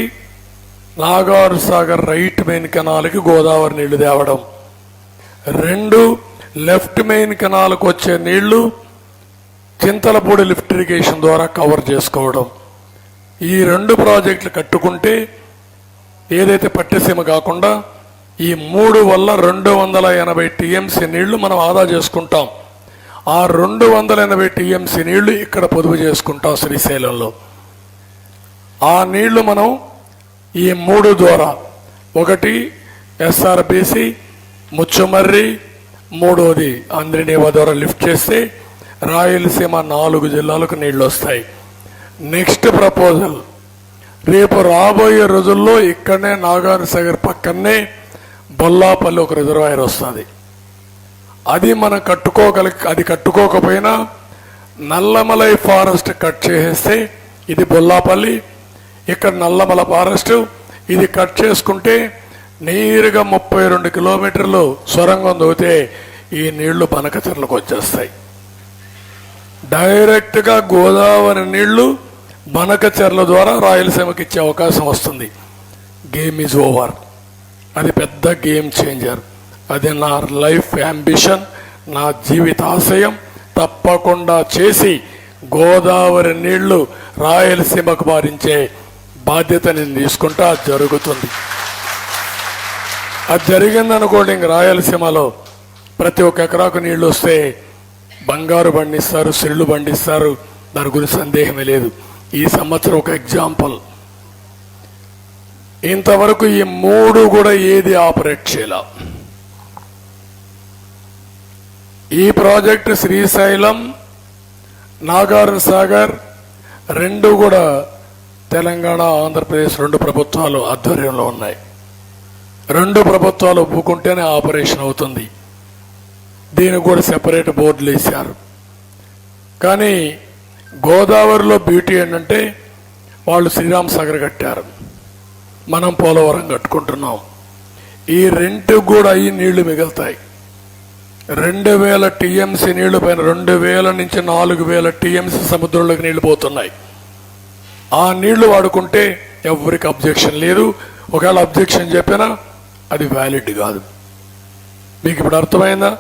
నాగార్జున సాగర్ రైట్ మెయిన్ కెనాల్కి గోదావరి నీళ్లు తేవడం. 2 లెఫ్ట్ మెయిన్ కెనాల్కి వచ్చే నీళ్లు చింతలపూడి లిఫ్ట్ ఇరిగేషన్ ద్వారా కవర్ చేసుకోవడం. ఈ 2 ప్రాజెక్టులు కట్టుకుంటే ఏదైతే పట్టిసీమ కాకుండా ఈ 3 వల్ల 280 టీఎంసీ నీళ్లు మనం ఆదా చేసుకుంటాం. ఆ 280 టీఎంసీ నీళ్లు ఇక్కడ పొదుపు చేసుకుంటాం శ్రీశైలంలో. ఆ నీళ్లు మనం ఈ 3 ద్వారా, ఒకటి ఎస్ఆర్బిసి, ముచ్చుమర్రి, 3వది అంద్రినేవా ద్వారా లిఫ్ట్ చేస్తే రాయలసీమ 4 జిల్లాలకు నీళ్లు వస్తాయి. నెక్స్ట్ ప్రపోజల్, రేపు రాబోయే రోజుల్లో ఇక్కడనే నాగార్జున సాగర్ పక్కనే బొల్లాపల్లి ఒక రిజర్వాయర్ వస్తుంది. అది మనం అది కట్టుకోకపోయినా నల్లమలై ఫారెస్ట్ కట్ చేసేస్తే, ఇది బొల్లాపల్లి, ఇక్కడ నల్లమల ఫారెస్ట్, ఇది కట్ చేసుకుంటే నేరుగా 32 కిలోమీటర్లు సొరంగం దోతే ఈ నీళ్లు బనకచెర్లకు వచ్చేస్తాయి. డైరెక్ట్గా గోదావరి నీళ్లు బనకచెర్ల ద్వారా రాయలసీమకి ఇచ్చే అవకాశం వస్తుంది. Game is over. అది పెద్ద గేమ్ చేంజర్. అది నా లైఫ్ అంబిషన్, నా జీవితాశయం. తప్పకుండా చేసి గోదావరి నీళ్లు రాయలసీమకు మారించే బాధ్యత నేను తీసుకుంటా. అది జరుగుతుంది. అది జరిగిందనుకోండి, ఇంక రాయలసీమలో ప్రతి ఒక్క ఎకరాకు నీళ్లు వస్తే బంగారు పండిస్తారు, సిరులు పండిస్తారు. దాని గురించి సందేహమే లేదు. ఈ సంవత్సరం ఒక ఎగ్జాంపుల్. ఇంతవరకు ఈ మూడు కూడా ఏది ఆపరేట్ చేయాల. ఈ ప్రాజెక్టు శ్రీశైలం, నాగార్జున సాగర్ రెండు కూడా తెలంగాణ, ఆంధ్రప్రదేశ్ రెండు ప్రభుత్వాలు ఆధ్వర్యంలో ఉన్నాయి. రెండు ప్రభుత్వాలు ఒప్పుకుంటేనే ఆపరేషన్ అవుతుంది. దీనికి కూడా సెపరేట్ బోర్డులు వేశారు. కానీ గోదావరిలో బ్యూటీ ఏంటంటే వాళ్ళు శ్రీరామ్ సాగర్ కట్టారు, మనం పోలవరం కట్టుకుంటున్నాం. ఈ రెంట్ కూడా అయ్యి నీళ్లు మిగులుతాయి. 2000 టీఎంసీ నీళ్లు పైన 2000 నుంచి 4000 టీఎంసీ సముద్రంలోకి నీళ్లు పోతున్నాయి. ఆ నీళ్లు వాడుకుంటే ఎవరికి అబ్జెక్షన్ లేదు. ఒకవేళ అబ్జెక్షన్ చెప్పినా అది వ్యాలిడ్ కాదు. మీకు ఇప్పుడు అర్థమైందా?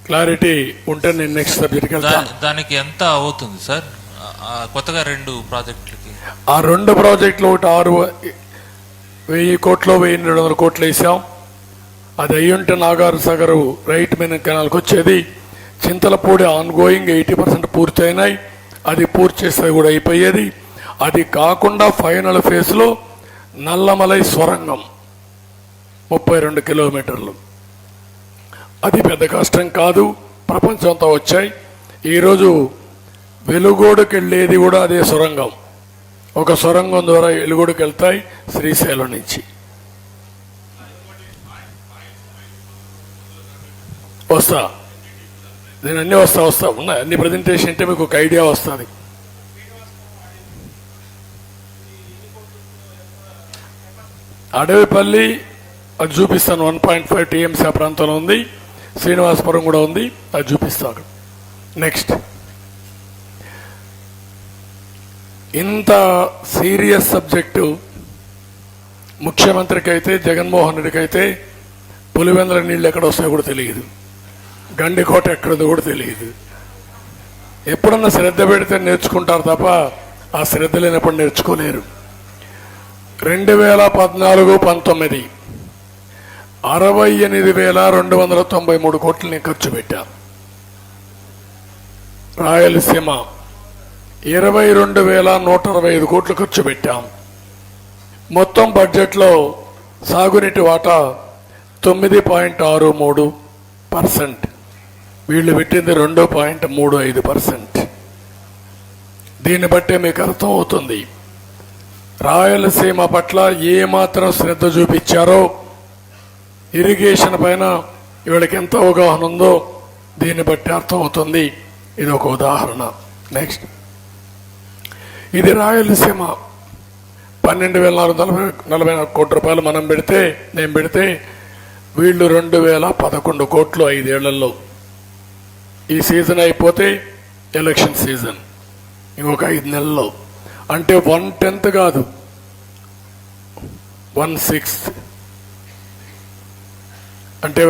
క్లారిటీ ఉంటే నేను నెక్స్ట్ సబ్జెక్ట్కి వెళ్తాను. దానికి ఎంత అవుతుంది సార్ కొత్తగా రెండు ప్రాజెక్టులకి? ఆ రెండు ప్రాజెక్టులు ఒకటి 6,000 కోట్లు 1,200 కోట్లు వేసాం. అది అయ్యుంటే నాగార్జున సాగర్ రైట్ మెయిన్ కెనాల్కి వచ్చేది. చింతలపూడి ఆన్ గోయింగ్ 80% పూర్తి అయినాయి. అది పూర్తి చేస్తే కూడా అయిపోయేది. అది కాకుండా ఫైనల్ ఫేజ్లో నల్లమలై సొరంగం 32 కిలోమీటర్లు. అది పెద్ద కష్టం కాదు, ప్రపంచంతో వచ్చాయి. ఈరోజు వెలుగోడుకు వెళ్ళేది కూడా అదే సొరంగం. ఒక సొరంగం ద్వారా వెలుగోడుకు వెళ్తాయి శ్రీశైలం నుంచి. వస్తా, నేను అన్నీ వస్తా ఉన్నాయి. అన్ని ప్రజెంటేషన్ అంటే మీకు ఒక ఐడియా వస్తుంది. అడవిపల్లి అది చూపిస్తాను. 1.5 టీఎంసీ ఆ ప్రాంతంలో ఉంది. శ్రీనివాసపురం కూడా ఉంది, అది చూపిస్తాను. నెక్స్ట్, ఇంత సీరియస్ సబ్జెక్టు ముఖ్యమంత్రికి అయితే, జగన్మోహన్ రెడ్డికి అయితే పులివెందుల నీళ్ళు ఎక్కడ వస్తాయో కూడా తెలియదు, గండికోట ఎక్కడుందో కూడా తెలియదు. ఎప్పుడన్నా శ్రద్ధ పెడితే నేర్చుకుంటారు తప్ప ఆ శ్రద్ధ లేనప్పుడు నేర్చుకోలేరు. 2014-19 68,293 కోట్లు నేను ఖర్చు పెట్టాను. రాయలసీమ 22,125 కోట్లు ఖర్చు పెట్టాం. మొత్తం బడ్జెట్లో సాగునీటి వాటా 9.63%. వీళ్ళు పెట్టింది 2.35%. దీన్ని బట్టే మీకు అర్థం అవుతుంది రాయలసీమ పట్ల ఏమాత్రం శ్రద్ధ చూపించారో, ఇరిగేషన్ పైన వీళ్ళకి ఎంత అవగాహన ఉందో దీన్ని బట్టి అర్థమవుతుంది. ఇది ఒక ఉదాహరణ. నెక్స్ట్, ఇది రాయలసీమ 12,444 కోట్ల రూపాయలు మనం పెడితే, నేను పెడితే వీళ్ళు 2,011 కోట్లు 5 ఏళ్లలో. ఈ సీజన్ అయిపోతే ఎలక్షన్ సీజన్ ఇంకొక 5 నెలల్లో, అంటే 1/10 కాదు 1/6, అంటే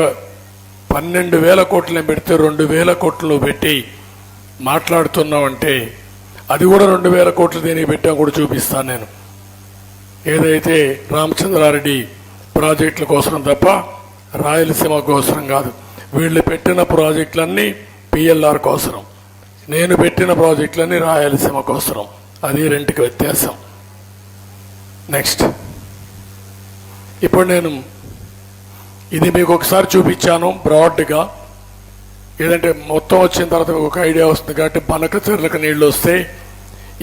12,000 కోట్లు పెడితే 2,000 కోట్లు పెట్టి మాట్లాడుతున్నామంటే అది కూడా 2,000 కోట్లు దేనికి పెట్టాం కూడా చూపిస్తాను నేను. ఏదైతే రామచంద్రారెడ్డి ప్రాజెక్టుల కోసం తప్ప రాయలసీమ కోసం కాదు. వీళ్ళు పెట్టిన ప్రాజెక్టులన్నీ పిఎల్ఆర్ కోసం, నేను పెట్టిన ప్రాజెక్టులన్నీ రాయలసీమ కోసం. అది రెంట్కి వ్యత్యాసం. నెక్స్ట్, ఇప్పుడు నేను ఇది మీకు ఒకసారి చూపించాను బ్రాడ్గా. ఏదంటే మొత్తం వచ్చిన తర్వాత మీకు ఒక ఐడియా వస్తుంది. కాబట్టి బనక చెర్లకు నీళ్లు వస్తే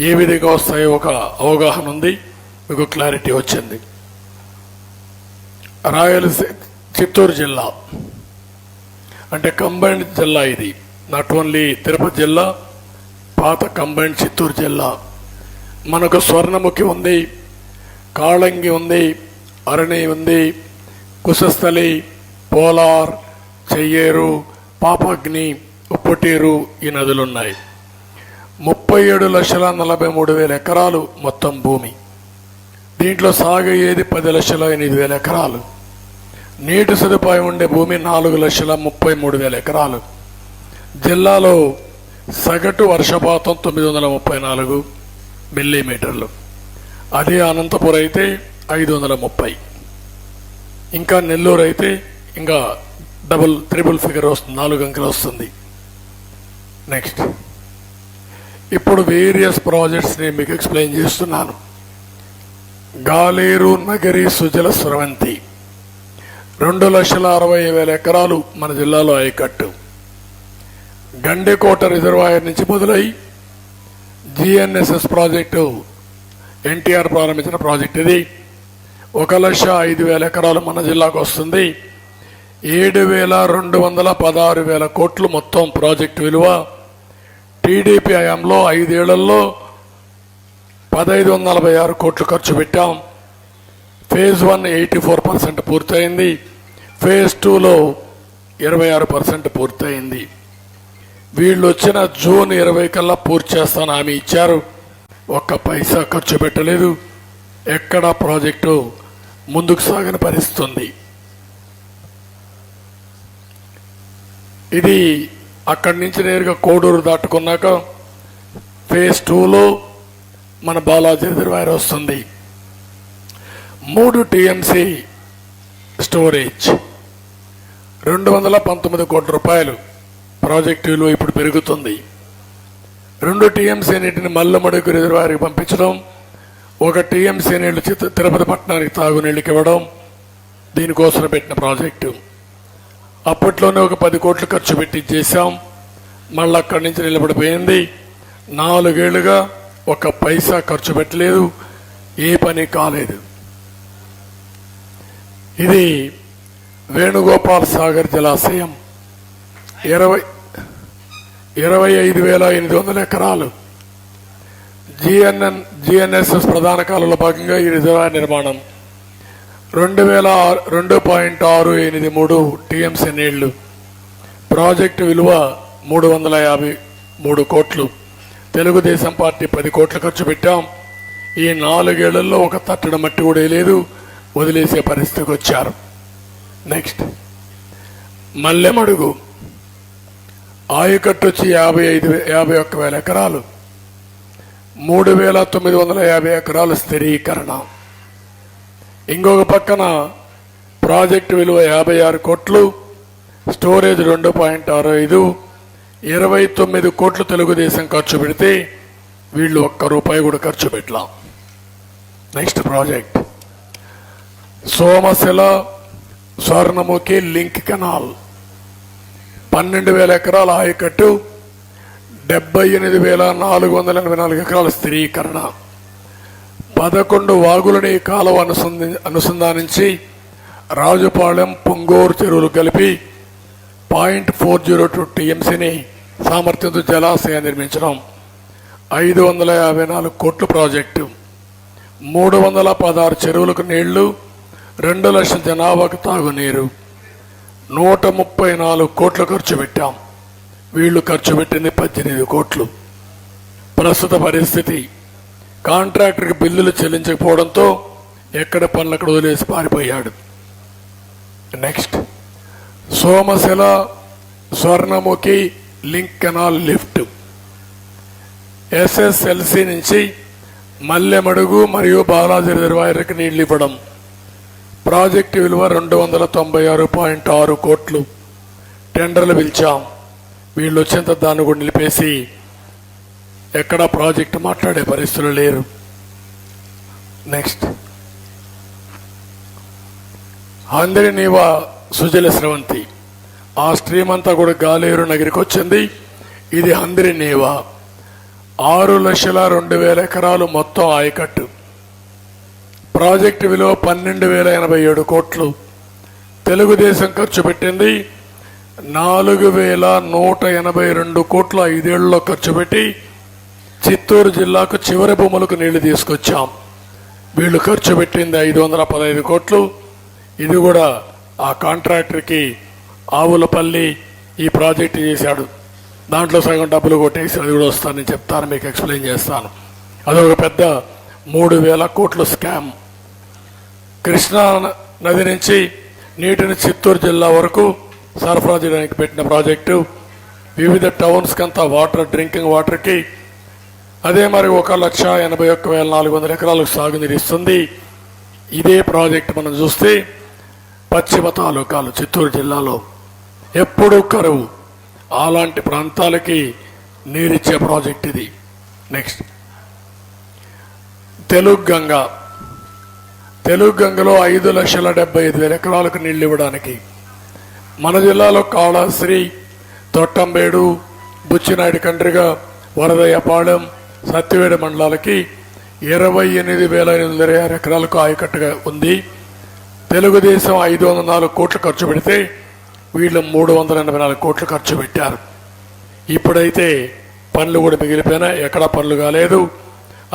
ఏ విధంగా వస్తాయో ఒక అవగాహన ఉంది, మీకు క్లారిటీ వచ్చింది. రాయలసీమ చిత్తూరు జిల్లా అంటే కంబైన్డ్ జిల్లా. ఇది నాట్ ఓన్లీ తిరుపతి జిల్లా, పాత కంబైన్డ్ చిత్తూరు జిల్లా. మనకు స్వర్ణముఖి ఉంది, కాళంగి ఉంది, అరణి ఉంది, కుశస్థలి, పోలార్, చెయ్యేరు, పాపగ్ని, ఉప్పుటేరు ఈ నదులున్నాయి. 37,43,000 ఎకరాలు మొత్తం భూమి. దీంట్లో సాగయ్యేది 10,08,000 ఎకరాలు. నీటి సదుపాయం ఉండే భూమి 4,33,000 ఎకరాలు. జిల్లాలో సగటు వర్షపాతం 934 మిల్లీమీటర్లు. అదే అనంతపురం అయితే 530. ఇంకా నెల్లూరు అయితే ఇంకా ట్రిపుల్ ఫిగర్ వస్తుంది, 4 అంకెలు వస్తుంది. నెక్స్ట్, ఇప్పుడు వేరియస్ ప్రాజెక్ట్స్ నేను మీకు ఎక్స్ప్లెయిన్ చేస్తున్నాను. గాలేరు నగరి సుజల స్రవంతి 2,60,000 ఎకరాలు మన జిల్లాలో ఆయకట్టు. గండెకోట రిజర్వాయర్ నుంచి మొదలై జిఎన్ఎస్ఎస్ ప్రాజెక్టు ఎన్టీఆర్ ప్రారంభించిన ప్రాజెక్ట్ ఇది. 1,05,000 ఎకరాలు మన జిల్లాకు వస్తుంది. 7,216,000 కోట్లు మొత్తం ప్రాజెక్టు విలువ. టీడీపీ హయాంలో 5 ఏళ్లలో 1,546 కోట్లు ఖర్చు పెట్టాం. ఫేజ్ 1 84% పూర్తయింది. ఫేజ్ 2లో 26% పూర్తయింది. వీళ్ళు వచ్చిన జూన్ 20 కల్లా పూర్తి చేస్తాను హామీ ఇచ్చారు. ఒక్క పైసా ఖర్చు పెట్టలేదు. ఎక్కడా ప్రాజెక్టు ముందుకు సాగని పరిస్థితుంది. ఇది అక్కడి నుంచి నేరుగా కోడూరు దాటుకున్నాక ఫేజ్ 2లో మన బాలాజీ రిజర్వాయర్ వస్తుంది. 3 టీఎంసీ స్టోరేజ్, 219 కోట్ల రూపాయలు ప్రాజెక్టు విలువ ఇప్పుడు పెరుగుతుంది. 2 టీఎంసీ నీటిని మల్లమడుగు రిజర్వాయర్కి పంపించడం, 1 టీఎంసీ నీళ్లు తిరుపతి పట్టణానికి తాగునీళ్ళకి ఇవ్వడం దీనికోసం పెట్టిన ప్రాజెక్టు. అప్పట్లోనే 10 కోట్లు ఖర్చు పెట్టి చేశాం. మళ్ళీ అక్కడి నుంచి నిలబడిపోయింది. 4 ఏళ్లుగా 1 పైసా ఖర్చు పెట్టలేదు, ఏ పని కాలేదు. ఇది వేణుగోపాల్ సాగర్ జలాశయం 25,800 ఎకరాలు. జిఎన్ఎస్ఎస్ ప్రధాన కాలంలో భాగంగా ఈ రిజర్వాయర్ నిర్మాణం 2,683 టీఎంసీ నీళ్లు. ప్రాజెక్టు విలువ 353 కోట్లు. తెలుగుదేశం పార్టీ 10 కోట్లు ఖర్చు పెట్టాం. ఈ 4 ఏళ్లలో 1 తట్టడి మట్టి కూడా లేదు, వదిలేసే పరిస్థితికి వచ్చారు. నెక్స్ట్, మల్లెమడుగు ఆయకట్టు వచ్చి 51,000 ఎకరాలు, 3,950 ఎకరాలు స్థిరీకరణ. ఇంకొక పక్కన ప్రాజెక్టు విలువ 56 కోట్లు, స్టోరేజ్ 2.65, 29 కోట్లు తెలుగుదేశం ఖర్చు పెడితే వీళ్ళు 1 రూపాయి కూడా ఖర్చు పెట్టాం. Next project Somasila Swarnamukhi link canal 12,000 ఎకరాల ఆయకట్టు, 78,484 ఎకరాల స్థిరీకరణ. 11 వాగులని కాలువ అనుసంధానించి రాజుపాలెం పొంగూరు చెరువులు కలిపి 0.402 టీఎంసీని సామర్థ్యంతో జలాశయం నిర్మించడం. 554 కోట్ల ప్రాజెక్టు, 316 చెరువులకు నీళ్లు, 2 లక్షల జనాభాకు తాగునీరు, 134 కోట్లు ఖర్చు పెట్టాం. వీళ్లు ఖర్చు పెట్టింది 18 కోట్లు. ప్రస్తుత పరిస్థితి, కాంట్రాక్టర్కి బిల్లులు చెల్లించకపోవడంతో ఎక్కడ పనులు అక్కడ వదిలేసి పారిపోయాడు. Next, Somasila Swarnamukhi link canal lift SSLC నుంచి మల్లెమడుగు మరియు బాలాజీ రిజర్వాయర్కి నీళ్లు ఇవ్వడం. ప్రాజెక్టు విలువ 296.6 కోట్లు. టెండర్లు పిలిచాం. వీళ్ళు వచ్చేంత దాన్ని కూడా నిలిపేసి ఎక్కడా ప్రాజెక్టు మాట్లాడే పరిస్థితులు లేరు. నెక్స్ట్, అందరినీవా సుజల స్రవంతి, ఆ స్ట్రీమ్ అంతా కూడా గాలేరు నగరికి వచ్చింది. ఇది అందరినీవా 6,02,000 ఎకరాలు మొత్తం ఆయకట్టు. ప్రాజెక్టు విలువ 12,087 కోట్లు. తెలుగుదేశం ఖర్చు పెట్టింది 4,182 కోట్లు 5 ఏళ్లలో ఖర్చు పెట్టి చిత్తూరు జిల్లాకు చివరి భూములకు నీళ్లు తీసుకొచ్చాం. వీళ్ళు ఖర్చు పెట్టింది 515 కోట్లు. ఇది కూడా ఆ కాంట్రాక్టర్కి ఆవులపల్లి ఈ ప్రాజెక్టు చేశాడు. దాంట్లో సగం డబ్బులు కొట్టేసి అది కూడా వస్తానని చెప్తాను, మీకు ఎక్స్ప్లెయిన్ చేస్తాను. అదొక పెద్ద 3,000 కోట్ల స్కామ్. కృష్ణా నది నుంచి నీటిని చిత్తూరు జిల్లా వరకు సరఫరా చేయడానికి పెట్టిన ప్రాజెక్టు. వివిధ టౌన్స్కి అంతా వాటర్, డ్రింకింగ్ వాటర్కి అదే మరి 1,81,400 ఎకరాలకు సాగునీరు ఇస్తుంది. ఇదే ప్రాజెక్టు మనం చూస్తే పశ్చిమ తాలూకాలు చిత్తూరు జిల్లాలో ఎప్పుడూ కరువు, అలాంటి ప్రాంతాలకి నీరిచ్చే ప్రాజెక్ట్ ఇది. నెక్స్ట్ తెలుగు గంగలో 5,75,000 ఎకరాలకు నీళ్లు ఇవ్వడానికి మన జిల్లాలో కాళాశ్రీ, తొట్టంబేడు, బుచ్చినాయుడు కండ్రిగ, వరదయ్యపాళెం, సత్యవేడు మండలాలకి 28,826 ఎకరాలకు ఆయకట్టుగా ఉంది. తెలుగుదేశం 504 కోట్లు ఖర్చు పెడితే వీళ్ళు 384 కోట్లు ఖర్చు పెట్టారు. ఇప్పుడైతే పనులు కూడా మిగిలిపోయినాయి, ఎక్కడ పనులు కాలేదు.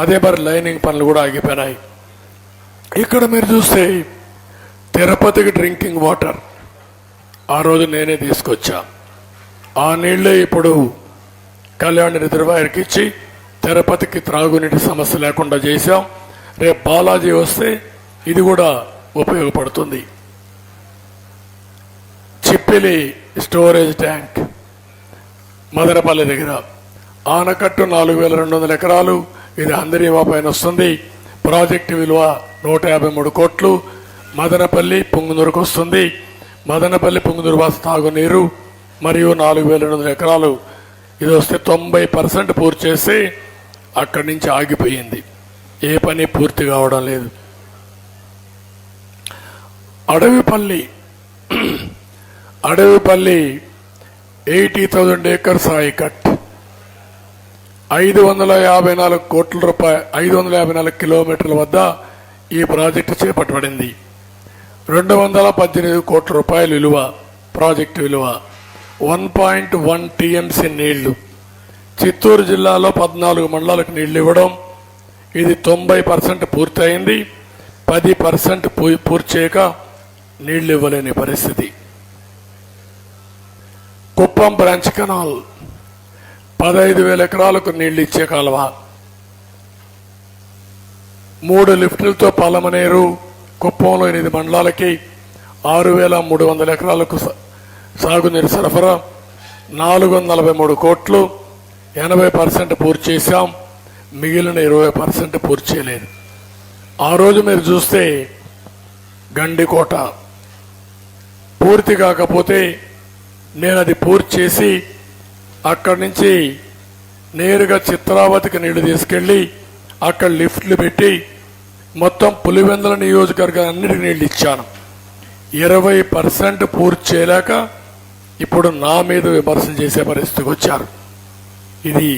అదే మరి లైనింగ్ పనులు కూడా ఆగిపోయినాయి. ఇక్కడ మీరు చూస్తే తిరుపతికి డ్రింకింగ్ వాటర్ ఆ రోజు నేనే తీసుకొచ్చా. ఆ నీళ్లే ఇప్పుడు కళ్యాణ్ రిజర్వాయర్కి ఇచ్చి తిరుపతికి త్రాగునీటి సమస్య లేకుండా చేశాం. రేపు బాలాజీ వస్తే ఇది కూడా ఉపయోగపడుతుంది. చిప్పిలి స్టోరేజ్ ట్యాంక్ మదనపల్లి దగ్గర ఆనకట్టు 4,200 ఎకరాలు, ఇది అందరివా పైన వస్తుంది. ప్రాజెక్టు విలువ 153 కోట్లు. మదనపల్లి పుంగునూరుకు వస్తుంది. మదనపల్లి పుంగునూరు తాగునీరు మరియు 4,200 ఎకరాలు ఇది వస్తే 90% పూర్తి చేసి అక్కడి నుంచి ఆగిపోయింది. ఏ పని పూర్తి కావడం లేదు. అడవిపల్లి 80,000 ఏకర్స్ ఆయకట్ 554 కోట్ల రూపాయలు, 554 కిలోమీటర్ల వద్ద ఈ ప్రాజెక్టు చేపట్టబడింది. 218 కోట్ల రూపాయలు విలువ. ప్రాజెక్టు విలువ 1.1 టీఎంసీ నీళ్లు. చిత్తూరు జిల్లాలో 14 మండలాలకు నీళ్లు ఇవ్వడం, ఇది 90% పూర్తయింది. 10% పూర్తి చేయక నీళ్లు ఇవ్వలేని పరిస్థితి. కుప్పం బ్రాంచ్ కెనాల్ 15,000 ఎకరాలకు నీళ్లు ఇచ్చే కాలువ. 3 లిఫ్టులతో పాలమనేరు, కుప్పంలో 8 మండలాలకి 6,300 ఎకరాలకు సాగునీరు సరఫరా. 443 కోట్లు, 80% పూర్తి చేశాం. మిగిలిన 20% పూర్తి చేయలేదు. ఆ రోజు మీరు చూస్తే గండికోట పూర్తి కాకపోతే నేను అది పూర్తి చేసి అక్కడి నుంచి నేరుగా చిత్రావతికి నీళ్లు తీసుకెళ్లి అక్కడ లిఫ్ట్లు పెట్టి మొత్తం పులివెందుల నియోజకవర్గం అన్నిటికీ నీళ్లు ఇచ్చాను. 20% పూర్తి చేయలేక ఇప్పుడు నా మీద విమర్శలు చేసే పరిస్థితికి వచ్చారు. ఇది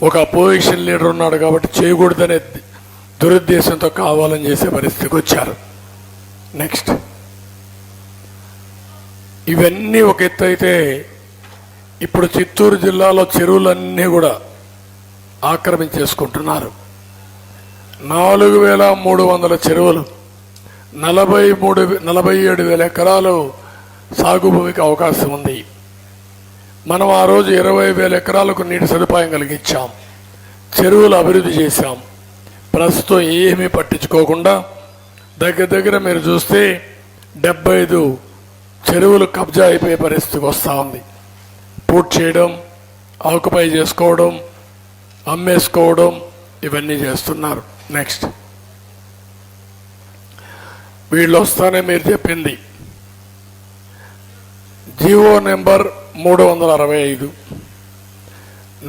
ఒక అపోజిషన్ లీడర్ ఉన్నాడు కాబట్టి చేయకూడదనే దురుద్దేశంతో కావాలని చేసే పరిస్థితికి వచ్చారు. నెక్స్ట్ ఇవన్నీ ఒక ఎత్తు అయితే, ఇప్పుడు చిత్తూరు జిల్లాలో చెరువులన్నీ కూడా ఆక్రమించేసుకుంటున్నారు. 4,300 చెరువులు, 47,000 ఎకరాలు సాగు భూమికి అవకాశం ఉంది. మనం ఆ రోజు 20,000 ఎకరాలకు నీటి సదుపాయం కలిగించాం. చెరువులు అభివృద్ధి చేశాం. ప్రస్తుతం ఏమీ పట్టించుకోకుండా దగ్గర మీరు చూస్తే 75 చెరువులు కబ్జా అయిపోయే పరిస్థితికి వస్తూ ఉంది. పూర్తి చేయడం, ఆక్యుపై చేసుకోవడం, అమ్మేసుకోవడం, ఇవన్నీ చేస్తున్నారు. నెక్స్ట్ వీళ్ళు వస్తానే మీరు చెప్పింది జీవో నెంబర్ 365,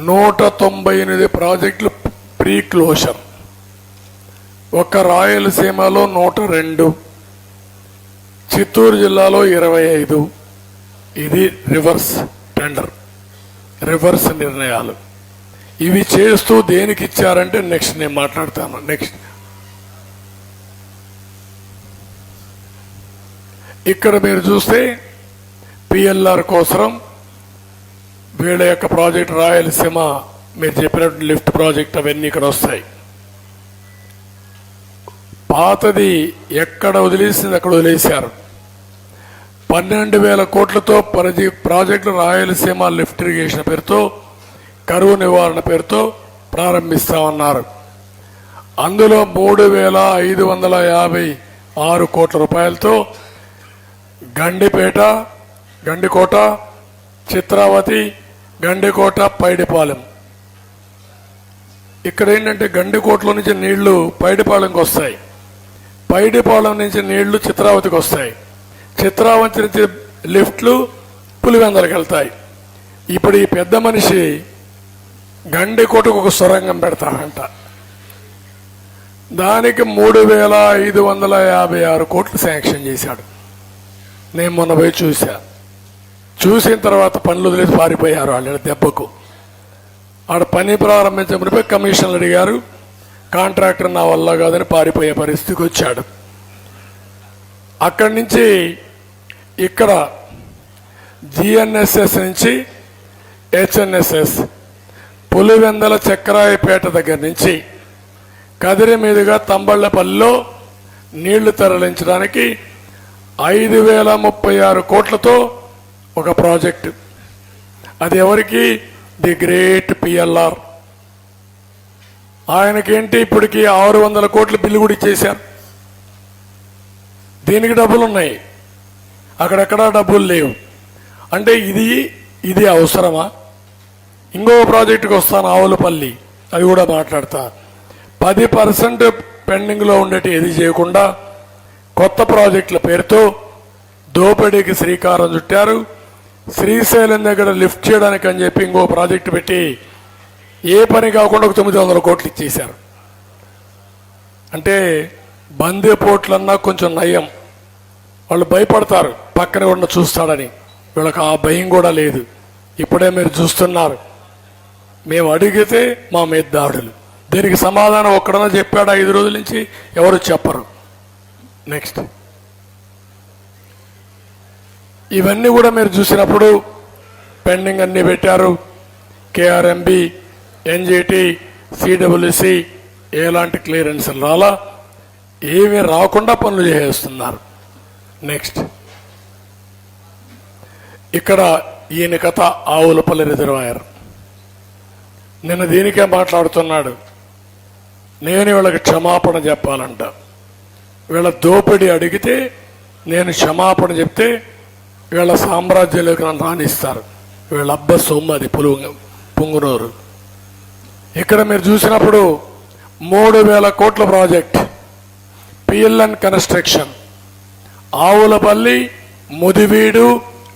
198 ప్రాజెక్టులు ప్రీ క్లోజర్. ఒక్క రాయలసీమలో 102, చిత్తూరు జిల్లాలో 25. ఇది రివర్స్ టెండర్, రివర్స్ నిర్ణయాలు. ఇవి చేస్తూ దేనికి ఇచ్చారంటే నెక్స్ట్ నేను మాట్లాడతాను. నెక్స్ట్ ఇక్కడ మీరు చూస్తే పిఎల్ఆర్ కోసం వీళ్ళ యొక్క ప్రాజెక్ట్ రాయలసీమ, మీరు చెప్పినట్టు లిఫ్ట్ ప్రాజెక్ట్ అవన్నీ ఇక్కడ వస్తాయి. పాతది ఎక్కడ వదిలేసింది అక్కడ వదిలేశారు. 12,000 కోట్లతో ప్రాజెక్టులు రాయలసీమ లిఫ్ట్ ఇరిగేషన్ పేరుతో, కరువు నివారణ పేరుతో ప్రారంభిస్తామన్నారు. అందులో 3,556 కోట్ల రూపాయలతో గండిపేట, గండికోట, చిత్రావతి, గండికోట, పైడిపాలెం. ఇక్కడ ఏంటంటే గండికోటలో నుంచి నీళ్లు పైడిపాలెంకి వస్తాయి, పైడిపాలెం నుంచి నీళ్లు చిత్రావతికి వస్తాయి, చిత్రావతి నుంచి లిఫ్ట్లు పులివెందలకు వెళ్తాయి. ఇప్పుడు ఈ పెద్ద మనిషి గండికోటకు ఒక సొరంగం పెడతాడంట. దానికి 3,556 కోట్లు శాంక్షన్ చేశాడు. నేను మొన్న పోయి చూసిన తర్వాత పనులు వదిలేసి పారిపోయారు వాళ్ళు దెబ్బకు. ఆడ పని ప్రారంభించబడిపోయి కమిషన్లు అడిగారు, కాంట్రాక్టర్ నా వల్ల కాదని పారిపోయే పరిస్థితికి వచ్చాడు. అక్కడి నుంచి ఇక్కడ జిఎన్ఎస్ఎస్ నుంచి హెచ్ఎన్ఎస్ఎస్ పులివెందల చక్రాయపేట దగ్గర నుంచి కదిరి మీదుగా తంబళ్లపల్లిలో నీళ్లు తరలించడానికి 5,036 కోట్లతో ఒక ప్రాజెక్టు. అది ఎవరికి? The great PLR. ఆయనకేంటి ఇప్పటికి 600 కోట్ల బిల్లు కూడా ఇచ్చేశారు. దీనికి డబ్బులు ఉన్నాయి, అక్కడెక్కడా డబ్బులు లేవు. అంటే ఇది అవసరమా? ఇంకో ప్రాజెక్టుకి వస్తాను, ఆవులపల్లి, అది కూడా మాట్లాడతా. 10% పెండింగ్లో ఉండేటి ఏది చేయకుండా కొత్త ప్రాజెక్టుల పేరుతో దోపిడీకి శ్రీకారం చుట్టారు. శ్రీశైలం దగ్గర లిఫ్ట్ చేయడానికి అని చెప్పి ఇంకో ప్రాజెక్టు పెట్టి ఏ పని కాకుండా ఒక 900 కోట్లు ఇచ్చేశారు. అంటే బందెపోట్లన్నా కొంచెం నయం, వాళ్ళు భయపడతారు పక్కన ఉన్న చూస్తాడని. వీళ్ళకి ఆ భయం కూడా లేదు. ఇప్పుడే మీరు చూస్తున్నారు, మేము అడిగితే మా మీద దాడులు. దీనికి సమాధానం ఒక్కడన్నా చెప్పాడు 5 రోజుల నుంచి? ఎవరు చెప్పరు. నెక్స్ట్ ఇవన్నీ కూడా మీరు చూసినప్పుడు పెండింగ్ అన్ని పెట్టారు. కేఆర్ఎంబి, ఎన్జిటి, సిడబ్ల్యూసి ఎలాంటి క్లియరెన్స్ రాలా, ఏమీ రాకుండా పనులు చేస్తున్నారు. నెక్స్ట్ ఇక్కడ ఈయన కథ ఆవులపల్లి రిజర్వాయర్. నిన్న దీనికే మాట్లాడుతున్నాడు, నేను వీళ్ళకి క్షమాపణ చెప్పాలంట. వీళ్ళ దోపిడీ అడిగితే నేను క్షమాపణ చెప్తే వీళ్ళ సామ్రాజ్యంలోకి నన్ను రాణిస్తారు. వీళ్ళ అబ్బ సొమ్ము అది పుంగునూరు. ఇక్కడ మీరు చూసినప్పుడు 3,000 కోట్ల project PLN construction, Avulapalli, Mudiveedu,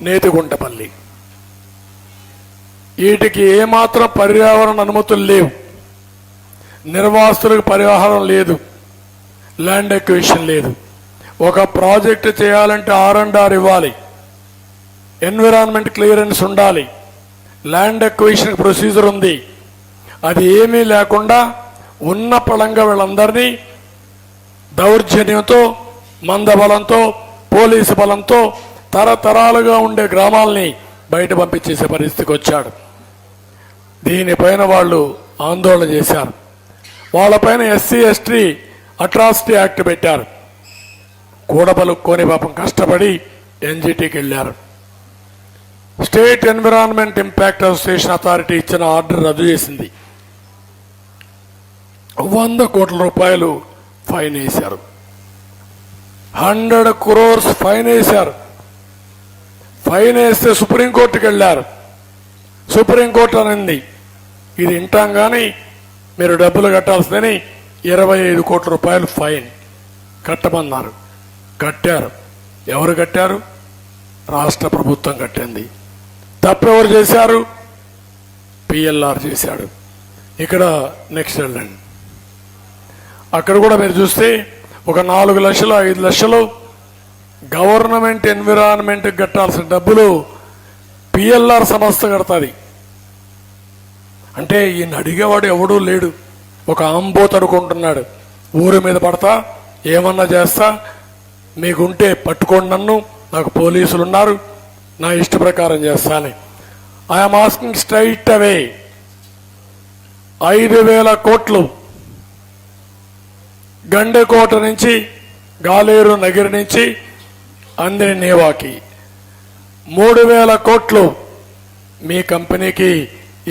నేతిగుంటపల్లి. వీటికి ఏమాత్రం పర్యావరణ అనుమతులు లేవు, నిర్వాసితులకు పరిహారం లేదు, ల్యాండ్ ఎక్విజిషన్ లేదు. ఒక ప్రాజెక్టు చేయాలంటే R&R ఇవ్వాలి, ఎన్విరాన్మెంట్ క్లియరెన్స్ ఉండాలి, ల్యాండ్ ఎక్విజిషన్ ప్రొసీజర్ ఉంది. అది ఏమీ లేకుండా ఉన్న పళంగా వీళ్ళందరినీ దౌర్జన్యంతో, మందబలంతో, పోలీసు బలంతో తరతరాలుగా ఉండే గ్రామాల్ని బయట పంపించేసే పరిస్థితికి వచ్చాడు. దీనిపైన వాళ్ళు ఆందోళన చేశారు. వాళ్ళపైన SC ST అట్రాసిటీ యాక్ట్ పెట్టారు. కూడబలుక్కొని పాపం కష్టపడి ఎన్జిటికి వెళ్ళారు. State environment impact association authority ఇచ్చిన ఆర్డర్ రద్దు చేసింది. 100 కోట్ల రూపాయలు ఫైన్ వేశారు. 100 crores ఫైన్ వేశారు. ఫైన్ వేస్తే సుప్రీంకోర్టుకి వెళ్ళారు. సుప్రీంకోర్టు అనింది ఇది వింటాం కానీ మీరు డబ్బులు కట్టాల్సిందని 25 కోట్ల రూపాయలు ఫైన్ కట్టమన్నారు. కట్టారు. ఎవరు కట్టారు? రాష్ట్ర ప్రభుత్వం కట్టింది. తప్పెవరు చేశారు? పిఎల్ఆర్ చేశాడు. ఇక్కడ నెక్స్ట్ వెళ్ళండి. అక్కడ కూడా మీరు చూస్తే ఒక 4 లక్షలు 5 లక్షలు గవర్నమెంట్ ఎన్విరాన్మెంట్ కట్టాల్సిన డబ్బులు పిఎల్ఆర్ సంస్థ కడతాది. అంటే ఈయన అడిగేవాడు ఎవడూ లేడు. ఒక ఆంబోత్ అనుకుంటున్నాడు, ఊరి మీద పడతా, ఏమన్నా చేస్తా, మీకుంటే పట్టుకోండి నన్ను, నాకు పోలీసులు ఉన్నారు, నా ఇష్ట ప్రకారం చేస్తాను. ఐఎమ్ ఆస్కింగ్ స్ట్రైట్ అవే 5,000 కోట్లు గండెకోట నుంచి గాలేరు నగిరి నుంచి అందిని నేవాకి, 3,000 కోట్లు మీ కంపెనీకి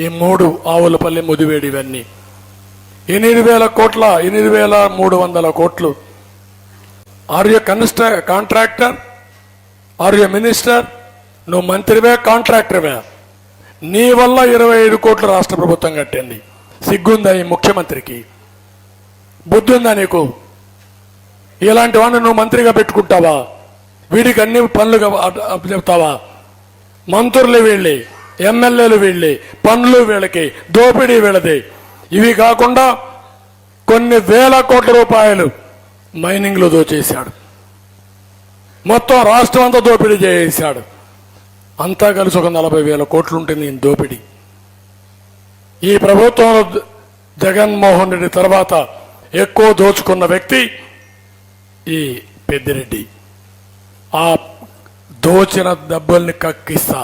ఈ 3 ఆవులపల్లి, ముదివేడి ఇవన్నీ 8,000 కోట్ల 8,300 కోట్లు. Are you contractor are you minister? నువ్వు మంత్రివే, కాంట్రాక్టర్వే. నీ వల్ల 25 కోట్లు రాష్ట్ర ప్రభుత్వం కట్టింది. సిగ్గుందా ఈ ముఖ్యమంత్రికి? బుద్ధి ఉందా నీకు? ఇలాంటి వాడిని నువ్వు మంత్రిగా పెట్టుకుంటావా? వీడికి అన్ని పనులుగా చెప్తావా? మంత్రులు వీళ్ళే, ఎమ్మెల్యేలు వీళ్ళే, పనులు వీళ్ళకి, దోపిడీ వీళ్ళది. ఇవి కాకుండా కొన్ని వేల కోట్ల రూపాయలు మైనింగ్లో దోచేశాడు. మొత్తం రాష్ట్రం అంతా దోపిడీ చేసేశాడు. అంతా కలిసి ఒక 40,000 కోట్లు ఉంటుంది ఈ దోపిడీ. ఈ ప్రభుత్వంలో జగన్మోహన్ రెడ్డి తర్వాత ఎక్కువ దోచుకున్న వ్యక్తి ఈ పెద్దిరెడ్డి. ఆ దోచిన దెబ్బల్ని కక్కిస్తా,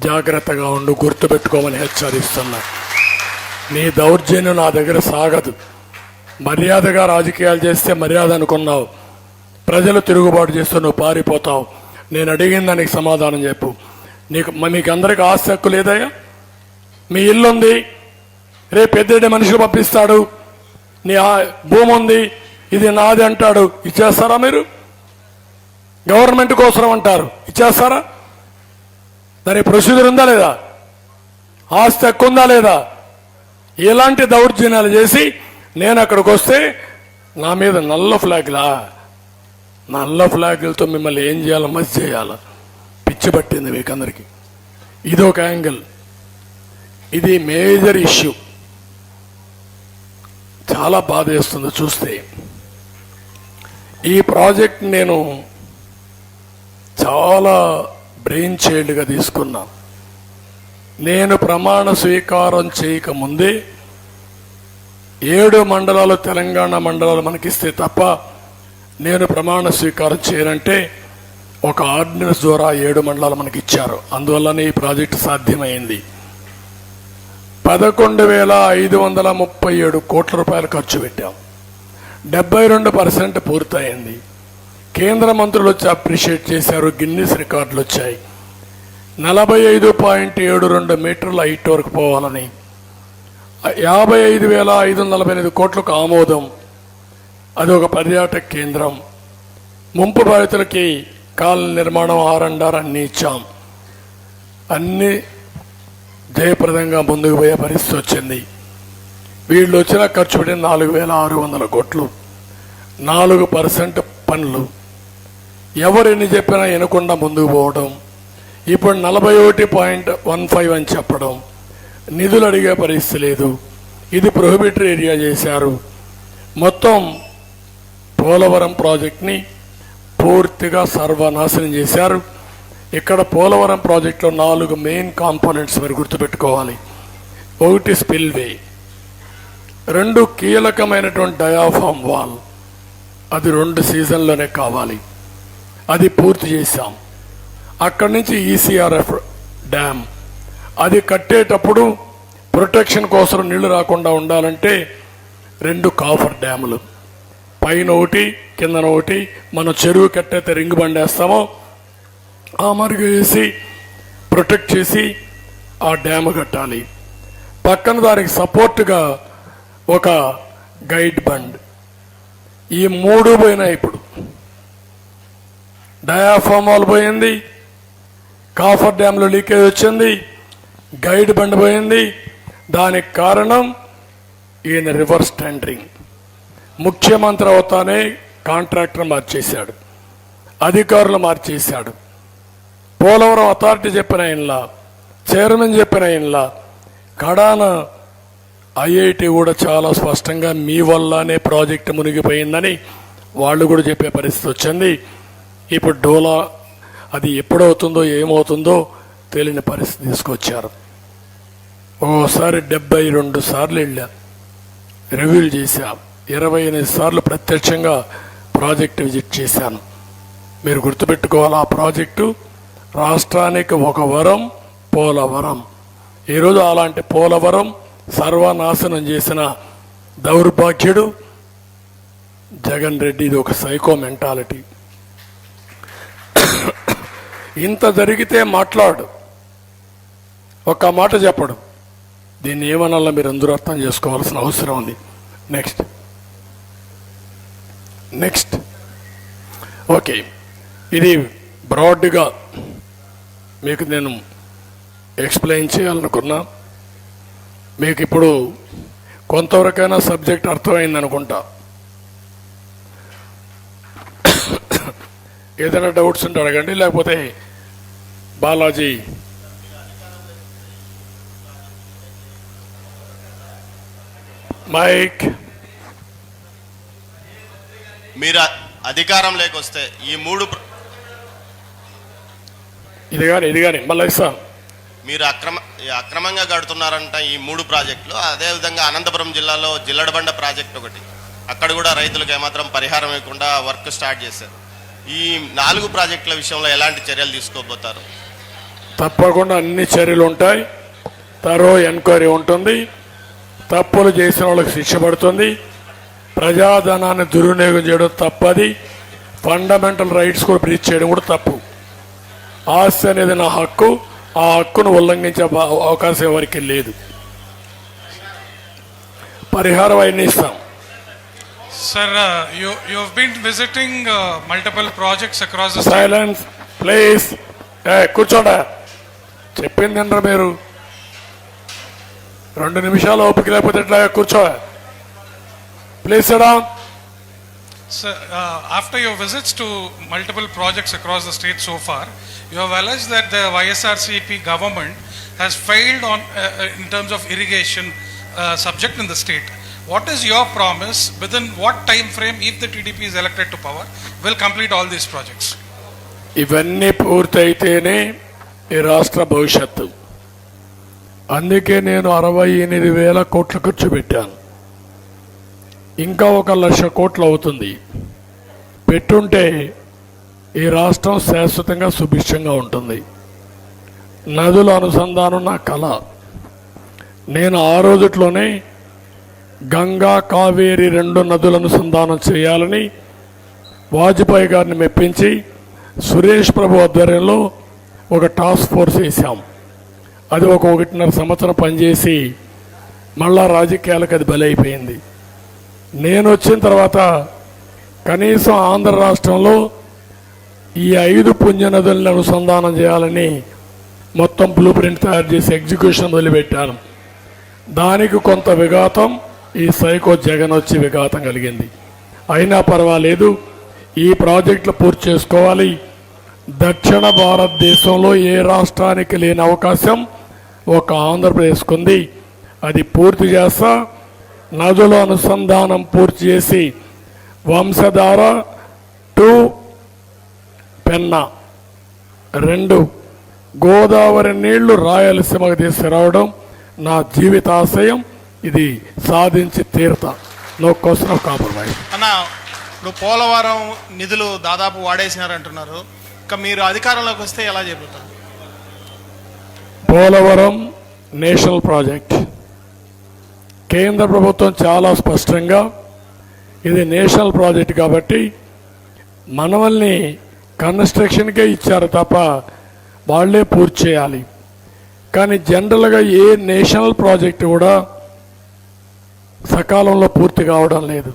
జాగ్రత్తగా ఉండు, గుర్తుపెట్టుకోమని హెచ్చరిస్తున్నా. నీ దౌర్జన్యం నా దగ్గర సాగదు. మర్యాదగా రాజకీయాలు చేస్తే మర్యాద అనుకున్నావు, ప్రజలు తిరుగుబాటు చేస్తూ నువ్వు పారిపోతావు. నేను అడిగిన దానికి సమాధానం చెప్పు. మీకు అందరికి ఆస్తి హక్కు లేదయ్యా? మీ ఇల్లు ఉంది, రేపు పెద్దిరెడ్డి మనుషులు పంపిస్తాడు, నీ భూమి ఉంది, ఇది నాది అంటాడు, ఇచ్చేస్తారా మీరు? గవర్నమెంట్ కోసం అంటారు, ఇచ్చేస్తారా? దాని ప్రొసీజర్ ఉందా లేదా? ఆస్తి హక్కు ఉందా లేదా? ఇలాంటి దౌర్జన్యాలు చేసి నేను అక్కడికి వస్తే నా మీద నల్ల ఫ్లాగ్లతో మిమ్మల్ని ఏం చేయాలో మధ్య చేయాలా? పిచ్చి పట్టింది మీకందరికీ. ఇది ఒక యాంగిల్. ఇది మేజర్ ఇష్యూ. చాలా బాధ వేస్తుంది చూస్తే. ఈ ప్రాజెక్ట్ నేను చాలా బ్రెయిన్ చైల్డ్గా తీసుకున్నా. నేను ప్రమాణ స్వీకారం చేయకముందే 7 మండలాలు తెలంగాణ మండలాలు మనకిస్తే తప్ప నేను ప్రమాణ స్వీకారం చేయనంటే ఒక ఆర్డినెన్స్ ద్వారా 7 మండలాలు మనకి ఇచ్చారు. అందువల్లనే ఈ ప్రాజెక్టు సాధ్యమైంది. 11,537 కోట్ల రూపాయలు ఖర్చు పెట్టాం. 72% పూర్తయింది. కేంద్ర మంత్రులు వచ్చి అప్రిషియేట్ చేశారు. గిన్నిస్ రికార్డులు వచ్చాయి. 45.72 మీటర్ల హైట్ వరకు పోవాలని 55,548 కోట్లకు ఆమోదం. అది ఒక పర్యాటక కేంద్రం. ముంపు బాధితులకి కాలనీ నిర్మాణం R&R అన్ని ఇచ్చాం. అన్ని జయప్రదంగా ముందుకు పోయే పరిస్థితి వచ్చింది. వీళ్ళు వచ్చిన ఖర్చు పెట్టి 4,600 కోట్లు. 4% పనులు. ఎవరు ఎన్ని చెప్పినా వినకుండా ముందుకు పోవడం. ఇప్పుడు 41.15 అని చెప్పడం. నిధులు అడిగే పరిస్థితి లేదు. ఇది ప్రొహిబిటరీ ఏరియా చేశారు. మొత్తం పోలవరం ప్రాజెక్ట్ని పూర్తిగా సర్వనాశనం చేశారు. ఇక్కడ పోలవరం ప్రాజెక్టులో 4 మెయిన్ కాంపోనెంట్స్ మీరు గుర్తుపెట్టుకోవాలి. ఒకటి స్పిల్వే, 2 కీలకమైనటువంటి డయాఫామ్ వాల్. అది 2 సీజన్లోనే కావాలి. అది పూర్తి చేశాం. అక్కడి నుంచి ECRF డ్యామ్, అది కట్టేటప్పుడు ప్రొటెక్షన్ కోసం నీళ్లు రాకుండా ఉండాలంటే 2 కాఫర్ డ్యాములు, పైన ఒకటి కిందన ఒకటి. మనం చెరువు కట్టయితే రింగ్ బండేస్తామో ఆ మరుగు వేసి ప్రొటెక్ట్ చేసి ఆ డ్యాము కట్టాలి. పక్కన దానికి సపోర్ట్గా ఒక గైడ్ బండ్. ఈ 3 పోయినాయి. ఇప్పుడు డయాఫామ్ వాల్ పోయింది, కాఫర్ డ్యాంలో లీకేజ్ వచ్చింది, గైడ్ బండ్ పోయింది. దానికి కారణం ఈయన రివర్స్ టెండరింగ్. ముఖ్యమంత్రి అవుతానే కాంట్రాక్టర్ మార్చేశాడు, అధికారులు మార్చేశాడు. పోలవరం అథారిటీ చెప్పిన ఆయనలా, చైర్మన్ చెప్పిన ఆయనలా, కడాన IIT కూడా చాలా స్పష్టంగా మీ వల్లనే ప్రాజెక్టు మునిగిపోయిందని వాళ్ళు కూడా చెప్పే పరిస్థితి వచ్చింది. ఇప్పుడు డోలా అది ఎప్పుడవుతుందో ఏమవుతుందో తెలియని పరిస్థితి తీసుకొచ్చారు. ఓసారి 72 సార్లు వెళ్ళా, రివ్యూలు చేశా. 28 సార్లు ప్రత్యక్షంగా ప్రాజెక్టు విజిట్ చేశాను. మీరు గుర్తుపెట్టుకోవాలి, ఆ ప్రాజెక్టు రాష్ట్రానికి ఒక వరం పోలవరం. ఈరోజు అలాంటి పోలవరం సర్వనాశనం చేసిన దౌర్భాగ్యుడు జగన్ రెడ్డి. ఇది ఒక సైకో మెంటాలిటీ. ఇంత జరిగితే మాట్లాడు, ఒక్క మాట చెప్పడు. దీన్ని ఏమనాలో మీరు అందరూ అర్థం చేసుకోవాల్సిన అవసరం ఉంది. నెక్స్ట్ ఓకే, ఇది బ్రాడ్గా మీకు నేను ఎక్స్ప్లెయిన్ చేయాలనుకున్నా. మీకు ఇప్పుడు కొంతవరకైనా సబ్జెక్ట్ అర్థమైంది అనుకుంటా. ఏదైనా డౌట్స్ ఉంటే అడగండి, లేకపోతే బాలాజీ మైక్. మీరు అధికారంలోకి వస్తే ఈ ఇది కానీ మళ్ళీ ఇస్తాను. మీరు అక్రమంగా కడుతున్నారంట ఈ 3 ప్రాజెక్టులు. అదేవిధంగా అనంతపురం జిల్లాలో జిల్లడబండ ప్రాజెక్ట్ ఒకటి, అక్కడ కూడా రైతులకు ఏమాత్రం పరిహారం ఇవ్వకుండా వర్క్ స్టార్ట్ చేశారు. ఈ 4 ప్రాజెక్టుల విషయంలో ఎలాంటి చర్యలు తీసుకోబోతారు? తప్పకుండా అన్ని చర్యలు ఉంటాయి. తరో ఎంక్వైరీ ఉంటుంది. తప్పులు చేసిన వాళ్ళకి శిక్ష పడుతుంది. ప్రజాధనాన్ని దుర్వినియోగం చేయడం తప్పది. ఫండమెంటల్ రైట్స్ కూడా బ్రీచ్ చేయడం కూడా తప్పు. ఆస్తి అనేది నా హక్కు. ఆ హక్కును ఉల్లంఘించే అవకాశం ఎవరికి లేదు. పరిహారం అయినా ఇస్తాం. Sir, you have been visiting multiple projects across the state. Silence please. కూర్చోండి. చెప్పింది ఏంట్రా మీరు? 2 నిమిషాలు ఓపిక లేకపోతే ఎట్లా? కూర్చో. Please SIT down. Sir, after your visits to multiple projects across the state so far, you have alleged that the YSRCP government has failed on in terms of irrigation subject in the state. What is your promise? Within what time frame, if the TDP is elected to power, will complete all these projects? ఇవన్నీ పూర్తయితేనే ఈ రాష్ట్ర భవిష్యత్తు. అందుకే నేను 68,000 కోట్లు ఖర్చు పెట్టాను. ఇంకా 1,00,000 కోట్లు అవుతుంది. పెట్టుంటే ఈ రాష్ట్రం శాశ్వతంగా సుభిక్షంగా ఉంటుంది. నదుల అనుసంధానం నా కళ. నేను ఆ రోజుట్లోనే గంగా కావేరి 2 నదుల అనుసంధానం చేయాలని వాజ్పేయి గారిని మెప్పించి సురేష్ ప్రభు ఆధ్వర్యంలో ఒక టాస్క్ ఫోర్స్ వేసాం. అది 1.5 సంవత్సరం పనిచేసి మళ్ళా రాజకీయాలకు అది బలైపోయింది. నేను వచ్చిన తర్వాత కనీసం ఆంధ్ర రాష్ట్రంలో ఈ 5 పుణ్య నదులను అనుసంధానం చేయాలని మొత్తం బ్లూ ప్రింట్ తయారు చేసి ఎగ్జిక్యూషన్ వదిలిపెట్టాను. దానికి కొంత విఘాతం ఈ సైకో జగన్ వచ్చి విఘాతం కలిగింది. అయినా పర్వాలేదు, ఈ ప్రాజెక్టులు పూర్తి చేసుకోవాలి. దక్షిణ భారతదేశంలో ఏ రాష్ట్రానికి లేని అవకాశం ఒక ఆంధ్రప్రదేశ్కు ఉంది. అది పూర్తి చేస్తా. నదుల అనుసంధానం పూర్తి చేసి వంశధార 2 పెన్నా 2 గోదావరి నీళ్లు రాయలసీమకు తీసుకురావడం నా జీవితాశయం. ఇది సాధించి తీరుతా. No question of compromise. అన్న, ఇప్పుడు పోలవరం నిధులు దాదాపు వాడేసినారంటున్నారు. ఇంకా మీరు అధికారంలోకి వస్తే ఎలా చెబుతారు? Polavaram national project. కేంద్ర ప్రభుత్వం చాలా స్పష్టంగా ఇది నేషనల్ ప్రాజెక్ట్ కాబట్టి మనవల్ని కన్స్ట్రక్షన్కే ఇచ్చారు తప్ప వాళ్లే పూర్తి చేయాలి. కానీ జనరల్గా ఏ నేషనల్ ప్రాజెక్టు కూడా సకాలంలో పూర్తి కావడం లేదు.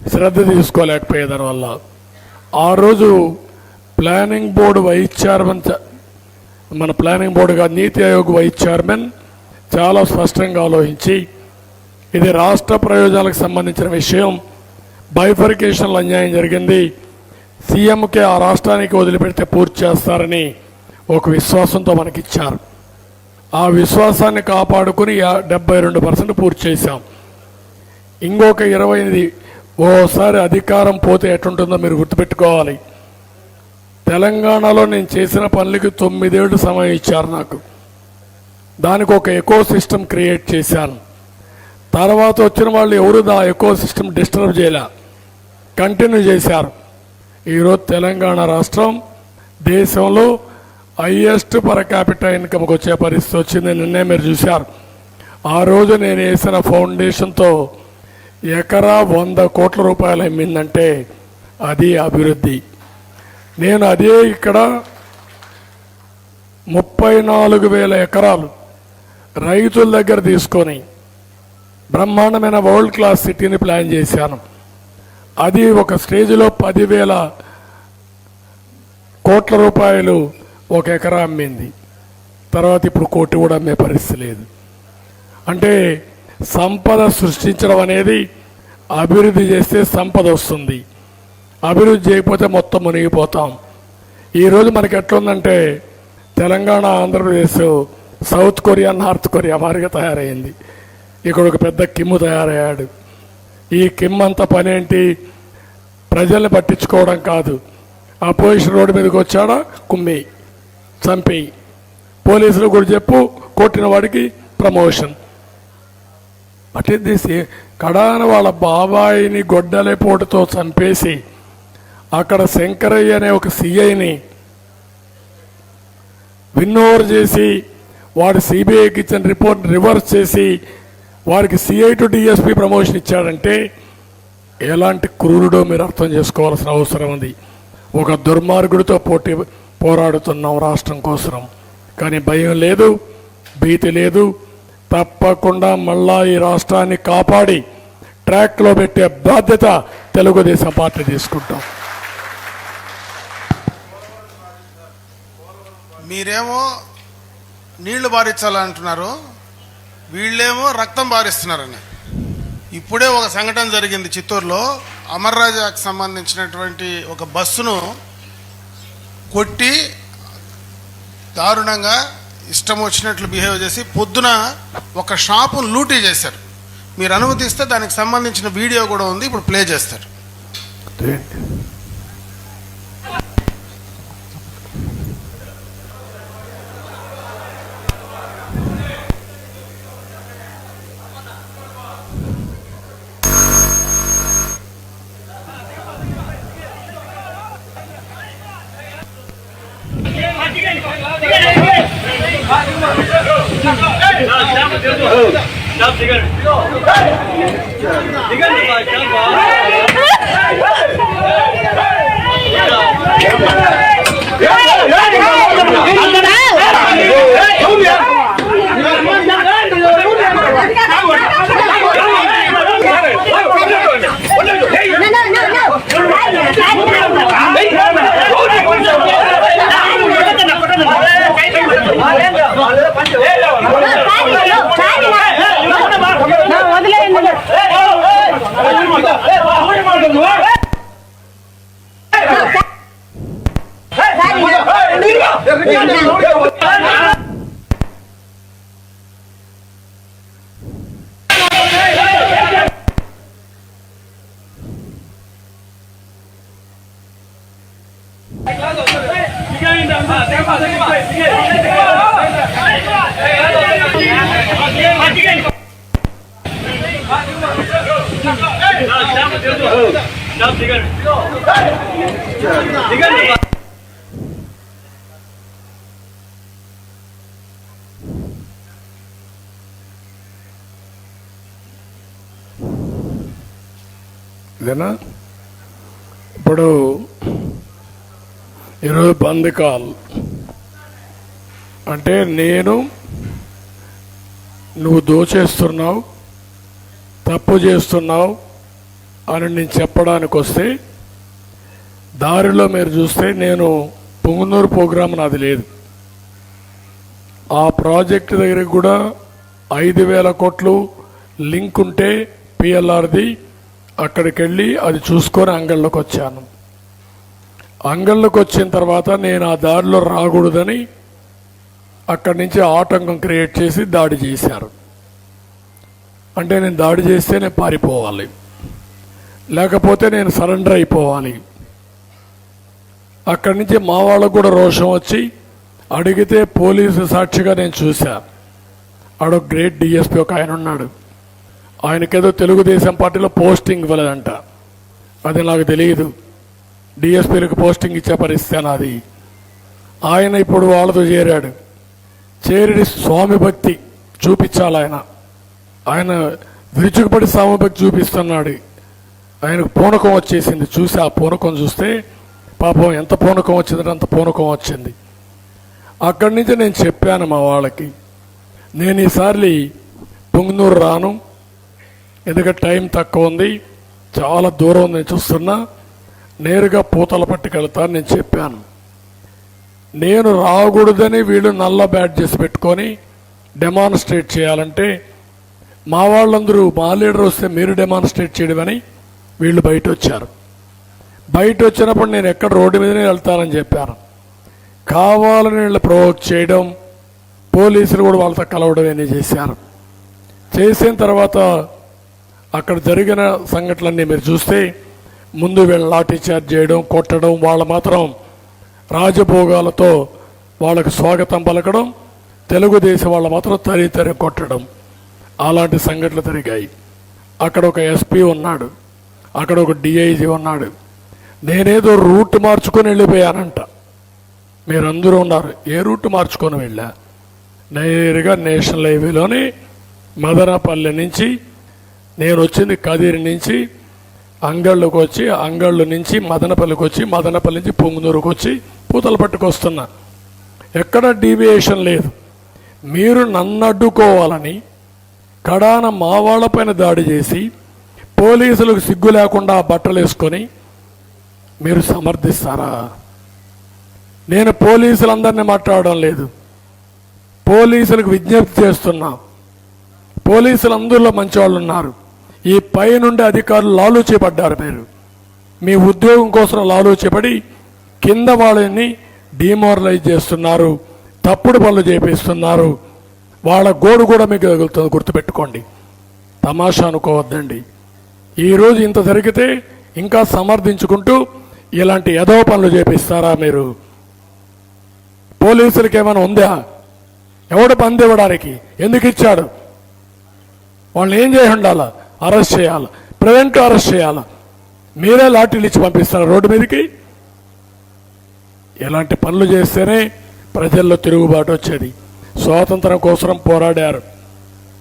శ్రద్ధ తీసుకోలేకపోయే దానివల్ల ఆ రోజు ప్లానింగ్ బోర్డు వైస్ చైర్మన్, మన ప్లానింగ్ బోర్డుగా నీతి ఆయోగ్ వైస్ చైర్మన్ చాలా స్పష్టంగా ఆలోచించి ఇది రాష్ట్ర ప్రయోజనాలకు సంబంధించిన విషయం, బైఫర్కేషన్లో అన్యాయం జరిగింది, సీఎంకే ఆ రాష్ట్రానికి వదిలిపెడితే పూర్తి చేస్తారని ఒక విశ్వాసంతో మనకిచ్చారు. ఆ విశ్వాసాన్ని కాపాడుకుని 72% పూర్తి చేశాం. ఇంకొక 28 ఓసారి అధికారం పోతే ఎట్లుంటుందో మీరు గుర్తుపెట్టుకోవాలి. తెలంగాణలో నేను చేసిన పనులకి 9 ఏళ్ళు సమయం ఇచ్చారు నాకు. దానికి ఒక ఎకో సిస్టమ్ క్రియేట్ చేశాను. తర్వాత వచ్చిన వాళ్ళు ఎవరు ఆ ఎకో సిస్టమ్ డిస్టర్బ్ చేయలే, కంటిన్యూ చేశారు. ఈరోజు తెలంగాణ రాష్ట్రం దేశంలో హైయెస్ట్ పర్ క్యాపిటల్ ఇన్కమ్కి వచ్చే పరిస్థితి వచ్చింది. నిన్నే మీరు చూశారు. ఆ రోజు నేను వేసిన ఫౌండేషన్తో ఎకరా 100 కోట్ల రూపాయలు అమ్మిందంటే అది అభివృద్ధి. నేను అదే ఇక్కడ 34,000 ఎకరాలు రైతుల దగ్గర తీసుకొని బ్రహ్మాండమైన వరల్డ్ క్లాస్ సిటీని ప్లాన్ చేశాను. అది ఒక స్టేజ్లో 10,000 కోట్ల రూపాయలు 1 ఎకరా అమ్మింది. తర్వాత ఇప్పుడు కోటి కూడా అమ్మే పరిస్థితి లేదు. అంటే సంపద సృష్టించడం అనేది అభివృద్ధి చేస్తే సంపద వస్తుంది, అభివృద్ధి చేయకపోతే మొత్తం మునిగిపోతాం. ఈరోజు మనకి ఎట్లుందంటే Telangana, Andhra Pradesh south Korea, north Korea మారిగా తయారైంది. ఇక్కడ ఒక పెద్ద కిమ్ము తయారయ్యాడు. ఈ కిమ్ అంత పని ఏంటి? ప్రజల్ని పట్టించుకోవడం కాదు. అపోజిషన్ రోడ్డు మీదకి వచ్చాడా కుమ్మి చంపి, పోలీసులు కూడా చెప్పు, కొట్టిన వాడికి ప్రమోషన్. పట్టింది కడాన వాళ్ళ బాబాయిని గొడ్డలే పోటుతో చంపేసి అక్కడ శంకరయ్య అనే ఒక సిఐని విన్నోవర్ చేసి వాడు సిబిఐకి ఇచ్చిన రిపోర్ట్ రివర్స్ చేసి వారికి సిఐ టు డిఎస్పీ ప్రమోషన్ ఇచ్చాడంటే ఎలాంటి క్రూరుడో మీరు అర్థం చేసుకోవాల్సిన అవసరం ఉంది. ఒక దుర్మార్గుడితో పోరాడుతున్నాం రాష్ట్రం కోసం. కానీ భయం లేదు, భీతి లేదు. తప్పకుండా మళ్ళా ఈ రాష్ట్రాన్ని కాపాడి ట్రాక్లో పెట్టే బాధ్యత తెలుగుదేశం పార్టీ తీసుకుంటాం. మీరేమో నీళ్లు బారించాలంటున్నారు, వీళ్ళేమో రక్తం బారిస్తున్నారని. ఇప్పుడే ఒక సంఘటన జరిగింది చిత్తూరులో. అమర్రాజాకు సంబంధించినటువంటి ఒక బస్సును కొట్టి దారుణంగా ఇష్టం వచ్చినట్లు బిహేవ్ చేసి పొద్దున ఒక షాపును లూటీ చేశారు. మీరు అనుమతిస్తే దానికి సంబంధించిన వీడియో కూడా ఉంది, ఇప్పుడు ప్లే చేస్తారు. ఇదేనా ఇప్పుడు ఈరోజు బంద్ కాల్ అంటే నువ్వు దోచేస్తున్నావు, తప్పు చేస్తున్నావు అని నేను చెప్పడానికి వస్తే దారిలో మీరు చూస్తే నేను పొంగునూరు ప్రోగ్రాం నాది లేదు. ఆ ప్రాజెక్టు దగ్గరికి కూడా 5,000 కోట్లు లింక్ ఉంటే పిఎల్ఆర్ది అక్కడికి వెళ్ళి అది చూసుకొని అంగళ్ళకి వచ్చాను. అంగళ్ళకి వచ్చిన తర్వాత నేను ఆ దారిలో రాకూడదని అక్కడి నుంచి ఆటంకం క్రియేట్ చేసి దాడి చేశారు. అంటే నేను దాడి చేస్తే నేను పారిపోవాలి, లేకపోతే నేను సరెండర్ అయిపోవాలి. అక్కడి నుంచి మా వాళ్ళకు కూడా రోషం వచ్చి అడిగితే పోలీసు సాక్షిగా నేను చూశాను. ఆడో గ్రేట్ డిఎస్పీ ఒక ఆయన ఉన్నాడు, ఆయనకేదో తెలుగుదేశం పార్టీలో పోస్టింగ్ ఇవ్వలేదంట. అది నాకు తెలియదు. డిఎస్పీలకు పోస్టింగ్ ఇచ్చే పరిస్థితి నాది. ఆయన ఇప్పుడు వాళ్ళతో చేరాడు. చేరి స్వామి భక్తి చూపించాలి. ఆయన విరుచుకుపడి స్వామి భక్తి చూపిస్తున్నాడు. ఆయనకు పూనకం వచ్చేసింది. చూసి ఆ పూనకం చూస్తే పాపం ఎంత పూనకం వచ్చిందంటే అంత పూనకం వచ్చింది. అక్కడి నుంచి నేను చెప్పాను మా వాళ్ళకి, నేను ఈసారి పొంగునూరు రాను, ఎందుకంటే టైం తక్కువ ఉంది, చాలా దూరం నేను చూస్తున్నా, నేరుగా పూతల పట్టుకెళ్తాను నేను చెప్పాను. నేను రాకూడదని వీళ్ళు నల్ల బ్యాడ్జెస్ పెట్టుకొని డెమాన్స్ట్రేట్ చేయాలంటే మా వాళ్ళందరూ మా లీడర్ వస్తే మీరు డెమాన్స్ట్రేట్ చేయడమని వీళ్ళు బయట వచ్చారు. బయట వచ్చినప్పుడు నేను ఎక్కడ రోడ్డు మీదనే వెళ్తానని చెప్పాను. కావాలని వీళ్ళు ప్రొవోక్ చేయడం, పోలీసులు కూడా వాళ్ళతో కలవడం అని చేశారు. చేసిన తర్వాత అక్కడ జరిగిన సంఘటనలన్నీ మీరు చూస్తే ముందు వీళ్ళు లాఠీ చార్జ్ చేయడం, కొట్టడం, వాళ్ళు మాత్రం రాజభోగాలతో వాళ్ళకు స్వాగతం పలకడం, తెలుగుదేశం వాళ్ళు మాత్రం తరి కొట్టడం, అలాంటి సంఘటనలు జరిగాయి. అక్కడ ఒక ఎస్పీ ఉన్నాడు, అక్కడ ఒక డిఐజీ ఉన్నాడు. నేనేదో రూట్ మార్చుకొని వెళ్ళిపోయానంట. మీరందరూ ఉన్నారు. ఏ రూట్ మార్చుకొని వెళ్ళా? నేరుగా నేషనల్ హైవేలోని మదనపల్లి నుంచి నేను వచ్చింది కదిరి నుంచి అంగళ్ళకు వచ్చి, అంగళ్ళు నుంచి మదనపల్లికి వచ్చి, మదనపల్లి నుంచి పొంగునూరుకు వచ్చి పూతలపట్టుకు వస్తున్నా. ఎక్కడ డీవియేషన్ లేదు. మీరు నన్ను అడ్డుకోవాలని కడాన మా వాళ్ళపైన దాడి చేసి పోలీసులకు సిగ్గు లేకుండా బట్టలు వేసుకొని మీరు సమర్థిస్తారా? నేను పోలీసులందరినీ మాట్లాడడం లేదు, పోలీసులకు విజ్ఞప్తి చేస్తున్నా. పోలీసులందరిలో మంచి వాళ్ళు ఉన్నారు. ఈ పై నుండి అధికారులు లాలూచిపడ్డారు. మీరు మీ ఉద్యోగం కోసం లాలూచిపడి కింద వాళ్ళని డిమోరలైజ్ చేస్తున్నారు, తప్పుడు పనులు చేపిస్తున్నారు. వాళ్ళ గోడు కూడా మీకు తగులుతుంది, గుర్తుపెట్టుకోండి. తమాషా అనుకోవద్దండి. ఈరోజు ఇంత జరిగితే ఇంకా సమర్థించుకుంటూ ఇలాంటి ఏదో పనులు చేపిస్తారా మీరు? పోలీసులకి ఏమైనా ఉందా? ఎవడు బంద్ ఇవ్వడానికి? ఎందుకు ఇచ్చాడు? వాళ్ళని ఏం చేసి ఉండాలా? అరెస్ట్ చేయాలి, ప్రివెంటివ్ అరెస్ట్ చేయాలి. మీరే లాఠీలు ఇచ్చి పంపిస్తారు రోడ్డు మీదకి. ఇలాంటి పనులు చేస్తేనే ప్రజల్లో తిరుగుబాటు వచ్చేది. స్వాతంత్రం కోసం పోరాడారు,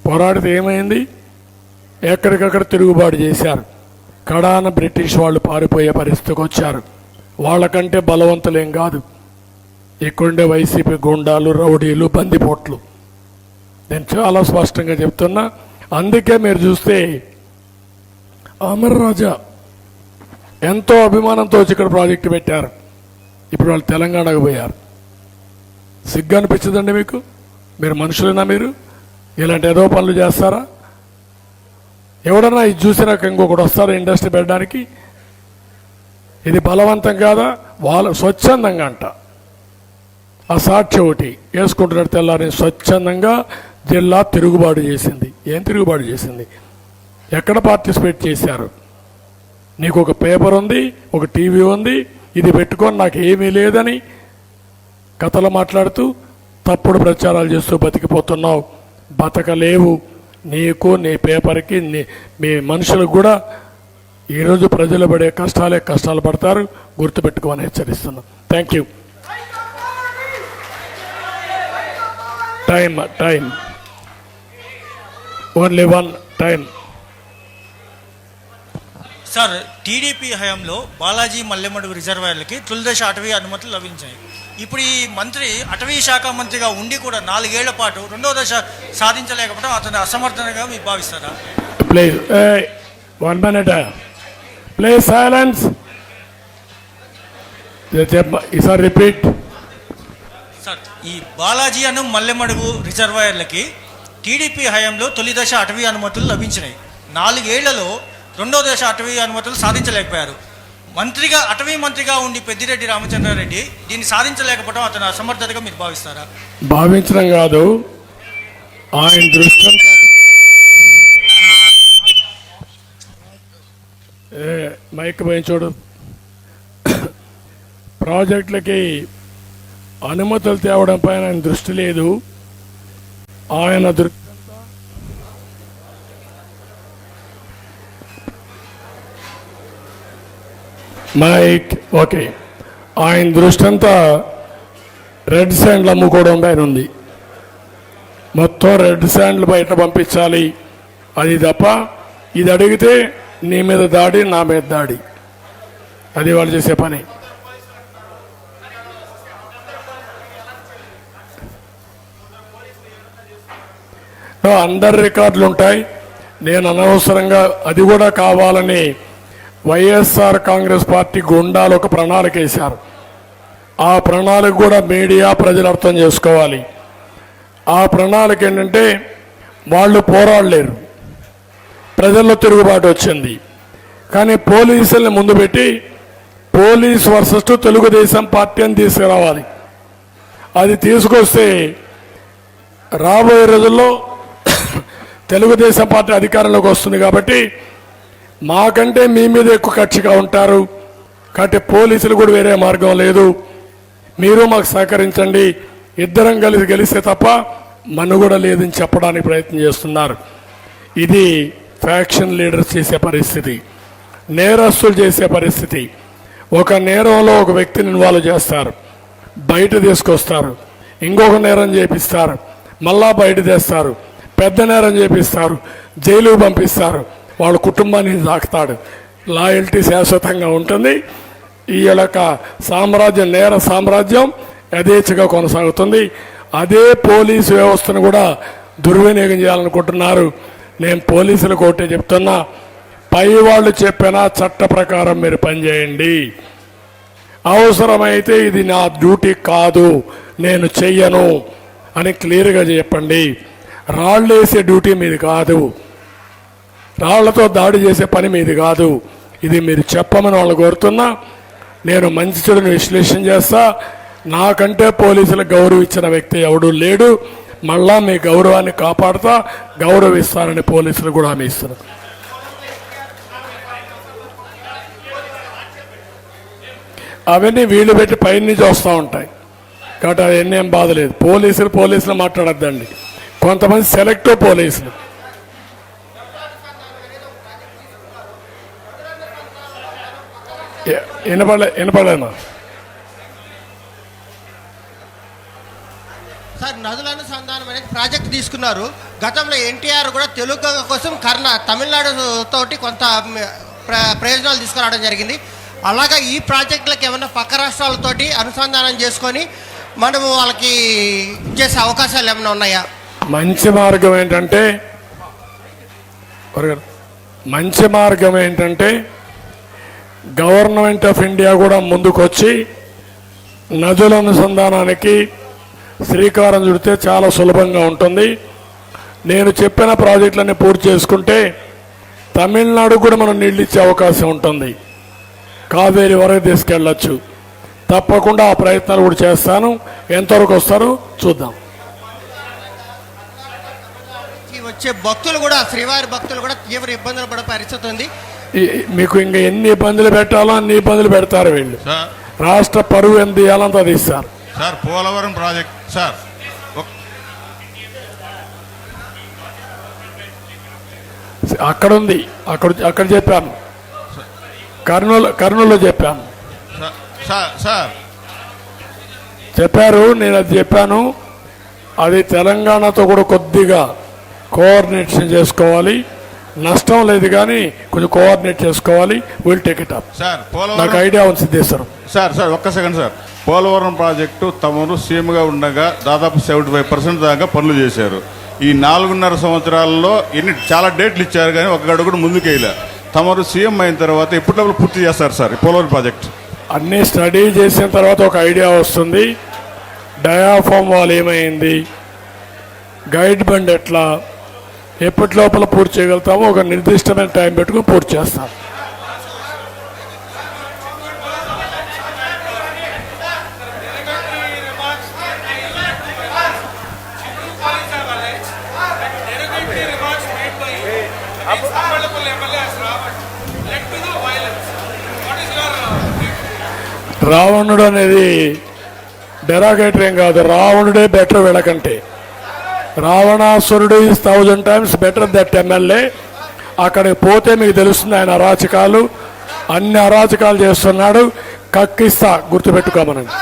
పోరాడితే ఏమైంది? ఎక్కడికక్కడ తిరుగుబాటు చేశారు. కడాన బ్రిటిష్ వాళ్ళు పారిపోయే పరిస్థితికి వచ్చారు. వాళ్ళకంటే బలవంతులేం కాదు ఇక్కడుండే వైసీపీ గుండాలు, రౌడీలు, బందిపోట్లు. నేను చాలా స్పష్టంగా చెప్తున్నా. అందుకే మీరు చూస్తే అమర్ రాజా ఎంతో అభిమానంతో వచ్చి ఇక్కడ ప్రాజెక్టు పెట్టారు. ఇప్పుడు వాళ్ళు తెలంగాణకు పోయారు. సిగ్గు అనిపించదండి మీకు? మీరు మనుషులేనా? మీరు ఇలాంటి ఏదో పనులు చేస్తారా? ఎవడన్నా ఇది చూసినాక ఇంకొకటి వస్తారా ఇండస్ట్రీ పెట్టడానికి? ఇది బలవంతం కాదా? వాళ్ళ స్వచ్ఛందంగా అంట. ఆ సాక్షి ఒకటి వేసుకుంటున్నట్టు తెల్లారి స్వచ్ఛందంగా జిల్లా తిరుగుబాటు చేసింది. ఏం తిరుగుబాటు చేసింది? ఎక్కడ పార్టిసిపేట్ చేశారు? నీకు ఒక పేపర్ ఉంది, ఒక టీవీ ఉంది, ఇది పెట్టుకొని నాకు ఏమీ లేదని కథలు మాట్లాడుతూ తప్పుడు ప్రచారాలు చేస్తూ బతికిపోతున్నావు. బతకలేవు. నీకు, నీ పేపర్కి, మీ మనుషులకు కూడా ఈరోజు ప్రజలు పడే కష్టాలు పడతారు. గుర్తుపెట్టుకోమని హెచ్చరిస్తున్నాం. Thank you. Time only one time. Sir, TDP హయాంలో బాలాజీ మల్లెమడుగు రిజర్వాయర్లకి తొలిదశ అటవీ అనుమతులు లభించాయి. ఇప్పుడు ఈ మంత్రి అటవీ శాఖ మంత్రిగా ఉండి కూడా 4 ఏళ్ల పాటు 2వ దశ సాధించలేకపోవడం అతని అసమర్థనగా మీరు భావిస్తారా? Please 1 minute. Please silence. ఈసారి రిపీట్. సార్, ఈ బాలాజీ అను మల్లెమడుగు రిజర్వాయర్లకి టీడీపీ హయాంలో తొలిదశ అటవీ అనుమతులు లభించినాయి. 4 ఏళ్లలో 2వ దశ అటవీ అనుమతులు సాధించలేకపోయారు. అటవీ మంత్రిగా ఉండి పెద్దిరెడ్డి రామచంద్రారెడ్డి దీన్ని సాధించలేకపోవడం అతను అసమర్థతగా మీరు భావిస్తారా? భావించడం కాదు, ఆయన దృష్టి మైక్ పోయి చూడు. ప్రాజెక్టులకి అనుమతులు తేవడం పైన ఆయన దృష్టి లేదు. ఆయన మైక్ ఓకే. ఆయన దృష్టి అంతా రెడ్ శాండ్లు అమ్ముకోవడం పైన ఉంది. మొత్తం రెడ్ శాండ్లు బయట పంపించాలి అది తప్ప ఇది అడిగితే నీ మీద దాడి, నా మీద దాడి, అది వాళ్ళు చేసే పని. అందరి రికార్డులు ఉంటాయి. నేను అనవసరంగా అది కూడా కావాలని వైఎస్ఆర్ కాంగ్రెస్ పార్టీ గుండాలు ఒక ప్రణాళిక వేశారు. ఆ ప్రణాళిక కూడా మీడియా ప్రజలు అర్థం చేసుకోవాలి. ఆ ప్రణాళిక ఏంటంటే వాళ్ళు పోరాడలేరు, ప్రజల్లో తిరుగుబాటు వచ్చింది. కానీ పోలీసుల్ని ముందు పెట్టి పోలీస్ వర్సెస్ తెలుగుదేశం పార్టీ అని తీసుకురావాలి. అది తీసుకొస్తే రాబోయే రోజుల్లో తెలుగుదేశం పార్టీ అధికారంలోకి వస్తుంది. కాబట్టి మాకంటే మీ మీద ఎక్కువ కక్షగా ఉంటారు. కాబట్టి పోలీసులు కూడా వేరే మార్గం లేదు, మీరు మాకు సహకరించండి, ఇద్దరం కలిసి గెలిస్తే తప్ప మనుగడ లేదని చెప్పడానికి ప్రయత్నం చేస్తున్నారు. ఇది ఫ్యాక్షన్ లీడర్స్ చేసే పరిస్థితి, నేరస్తులు చేసే పరిస్థితి. ఒక నేరంలో ఒక వ్యక్తిని ఇన్వాల్వ్ చేస్తారు, బయట తీసుకొస్తారు, ఇంకొక నేరం చేపిస్తారు, మళ్ళా బయట తెస్తారు, పెద్ద నేరం చేపిస్తారు, జైలుకు పంపిస్తారు, వాళ్ళ కుటుంబాన్ని తాకుతాడు. లాయల్టీ శాశ్వతంగా ఉంటుంది. ఈ యొక్క సామ్రాజ్యం, నేర సామ్రాజ్యం యథేచ్ఛగా కొనసాగుతుంది. అదే పోలీసు వ్యవస్థను కూడా దుర్వినియోగం చేయాలనుకుంటున్నారు. నేను పోలీసులకు ఒకటే చెప్తున్నా, పై వాళ్ళు చెప్పిన చట్ట ప్రకారం మీరు పనిచేయండి. అవసరమైతే ఇది నా డ్యూటీ కాదు, నేను చెయ్యను అని క్లియర్గా చెప్పండి. రాళ్ళు వేసే డ్యూటీ మీది కాదు, రాళ్లతో దాడి చేసే పని మీది కాదు. ఇది మీరు చెప్పమని వాళ్ళు కోరుతున్నా. నేను మంచి చెడుని విశ్లేషణ చేస్తా. నాకంటే పోలీసులకు గౌరవం ఇచ్చిన వ్యక్తి ఎవడూ లేడు. మళ్ళా మీ గౌరవాన్ని కాపాడుతా, గౌరవిస్తానని పోలీసులు కూడా హామీ ఇస్తున్నారు. అవన్నీ వీళ్ళు పెట్టి పైన నుంచి వస్తూ ఉంటాయి. కాబట్టి అవన్నీ ఏం బాధ లేదు. పోలీసులు మాట్లాడద్దండి. కొంతమంది సెలెక్టివ్ పోలీసులు వినపడలేనా? సార్, నదుల అనుసంధానం అనేది ప్రాజెక్ట్ తీసుకున్నారు. గతంలో ఎన్టీఆర్ కూడా తెలుగు కోసం తమిళనాడు తోటి కొంత ప్రయోజనాలు తీసుకురావడం జరిగింది. అలాగా ఈ ప్రాజెక్టులకు ఏమన్నా పక్క రాష్ట్రాలతోటి అనుసంధానం చేసుకొని మనము వాళ్ళకి చేసే అవకాశాలు ఏమైనా ఉన్నాయా? మంచి మార్గం ఏంటంటే గవర్నమెంట్ ఆఫ్ ఇండియా కూడా ముందుకొచ్చి నదుల అనుసంధానానికి శ్రీకారం చుడితే చాలా సులభంగా ఉంటుంది. నేను చెప్పిన ప్రాజెక్టులన్నీ పూర్తి చేసుకుంటే తమిళనాడు కూడా మనం నీళ్ళు ఇచ్చే అవకాశం ఉంటుంది. కావేరీ వరకు తీసుకెళ్ళచ్చు. తప్పకుండా ఆ ప్రయత్నాలు కూడా చేస్తాను. ఎంతవరకు వస్తారో చూద్దాం. వచ్చే భక్తులు కూడా, శ్రీవారి భక్తులు కూడా తీవ్ర ఇబ్బందులు పడే పరిస్థితి ఉంది. మీకు ఇంకా ఎన్ని ఇబ్బందులు పెట్టాలో అన్ని ఇబ్బందులు పెడతారు వీళ్ళు. రాష్ట్ర పరువు ఎంత తీయాలంత అది ఇస్తారు. సార్, పోలవరం ప్రాజెక్ట్ సార్ అక్కడ ఉంది, అక్కడ చెప్పాను, కర్నూలులో చెప్పాను. చెప్పారు, నేను అది చెప్పాను. అది తెలంగాణతో కూడా కొద్దిగా కోఆర్డినేషన్ చేసుకోవాలి. నష్టం లేదు కానీ కొంచెం కోఆర్డినేట్ చేసుకోవాలి. Will take it up. Sir, నాకు ఐడియా ఉంది సిద్ధేశ్వరం. సార్ ఒక్క సెకండ్ సార్. పోలవరం ప్రాజెక్టు తమరు సీఎంగా ఉండగా దాదాపు 75% దాకా పనులు చేశారు. ఈ 4.5 సంవత్సరాల్లో చాలా డేట్లు ఇచ్చారు కానీ ఒక గడుగు కూడా ముందుకేయలే. తమరు సీఎం అయిన తర్వాత ఎప్పటిలోపల పూర్తి చేస్తారు సార్ ఈ పోలవరం ప్రాజెక్ట్? అన్నీ స్టడీ చేసిన తర్వాత ఒక ఐడియా వస్తుంది. డయాఫామ్ వాల్ ఏమైంది, గైడ్ బండ్ ఎట్లా, ఎప్పటి లోపల పూర్తి చేయగలుగుతామో ఒక నిర్దిష్టమైన టైం పెట్టుకుని పూర్తి చేస్తాం. రావణుడు అనేది డెరాగేటర్ ఏం కాదు, రావణుడే బెటర్ వీళ్ళకంటే. రావణాసురుడు is 1000 times better that MLA. అక్కడికి పోతే మీకు తెలుస్తుంది ఆయన అరాచకాలు, అన్ని అరాచకాలు చేస్తున్నాడు. కక్కిస్తా, గుర్తుపెట్టుకోమనండి.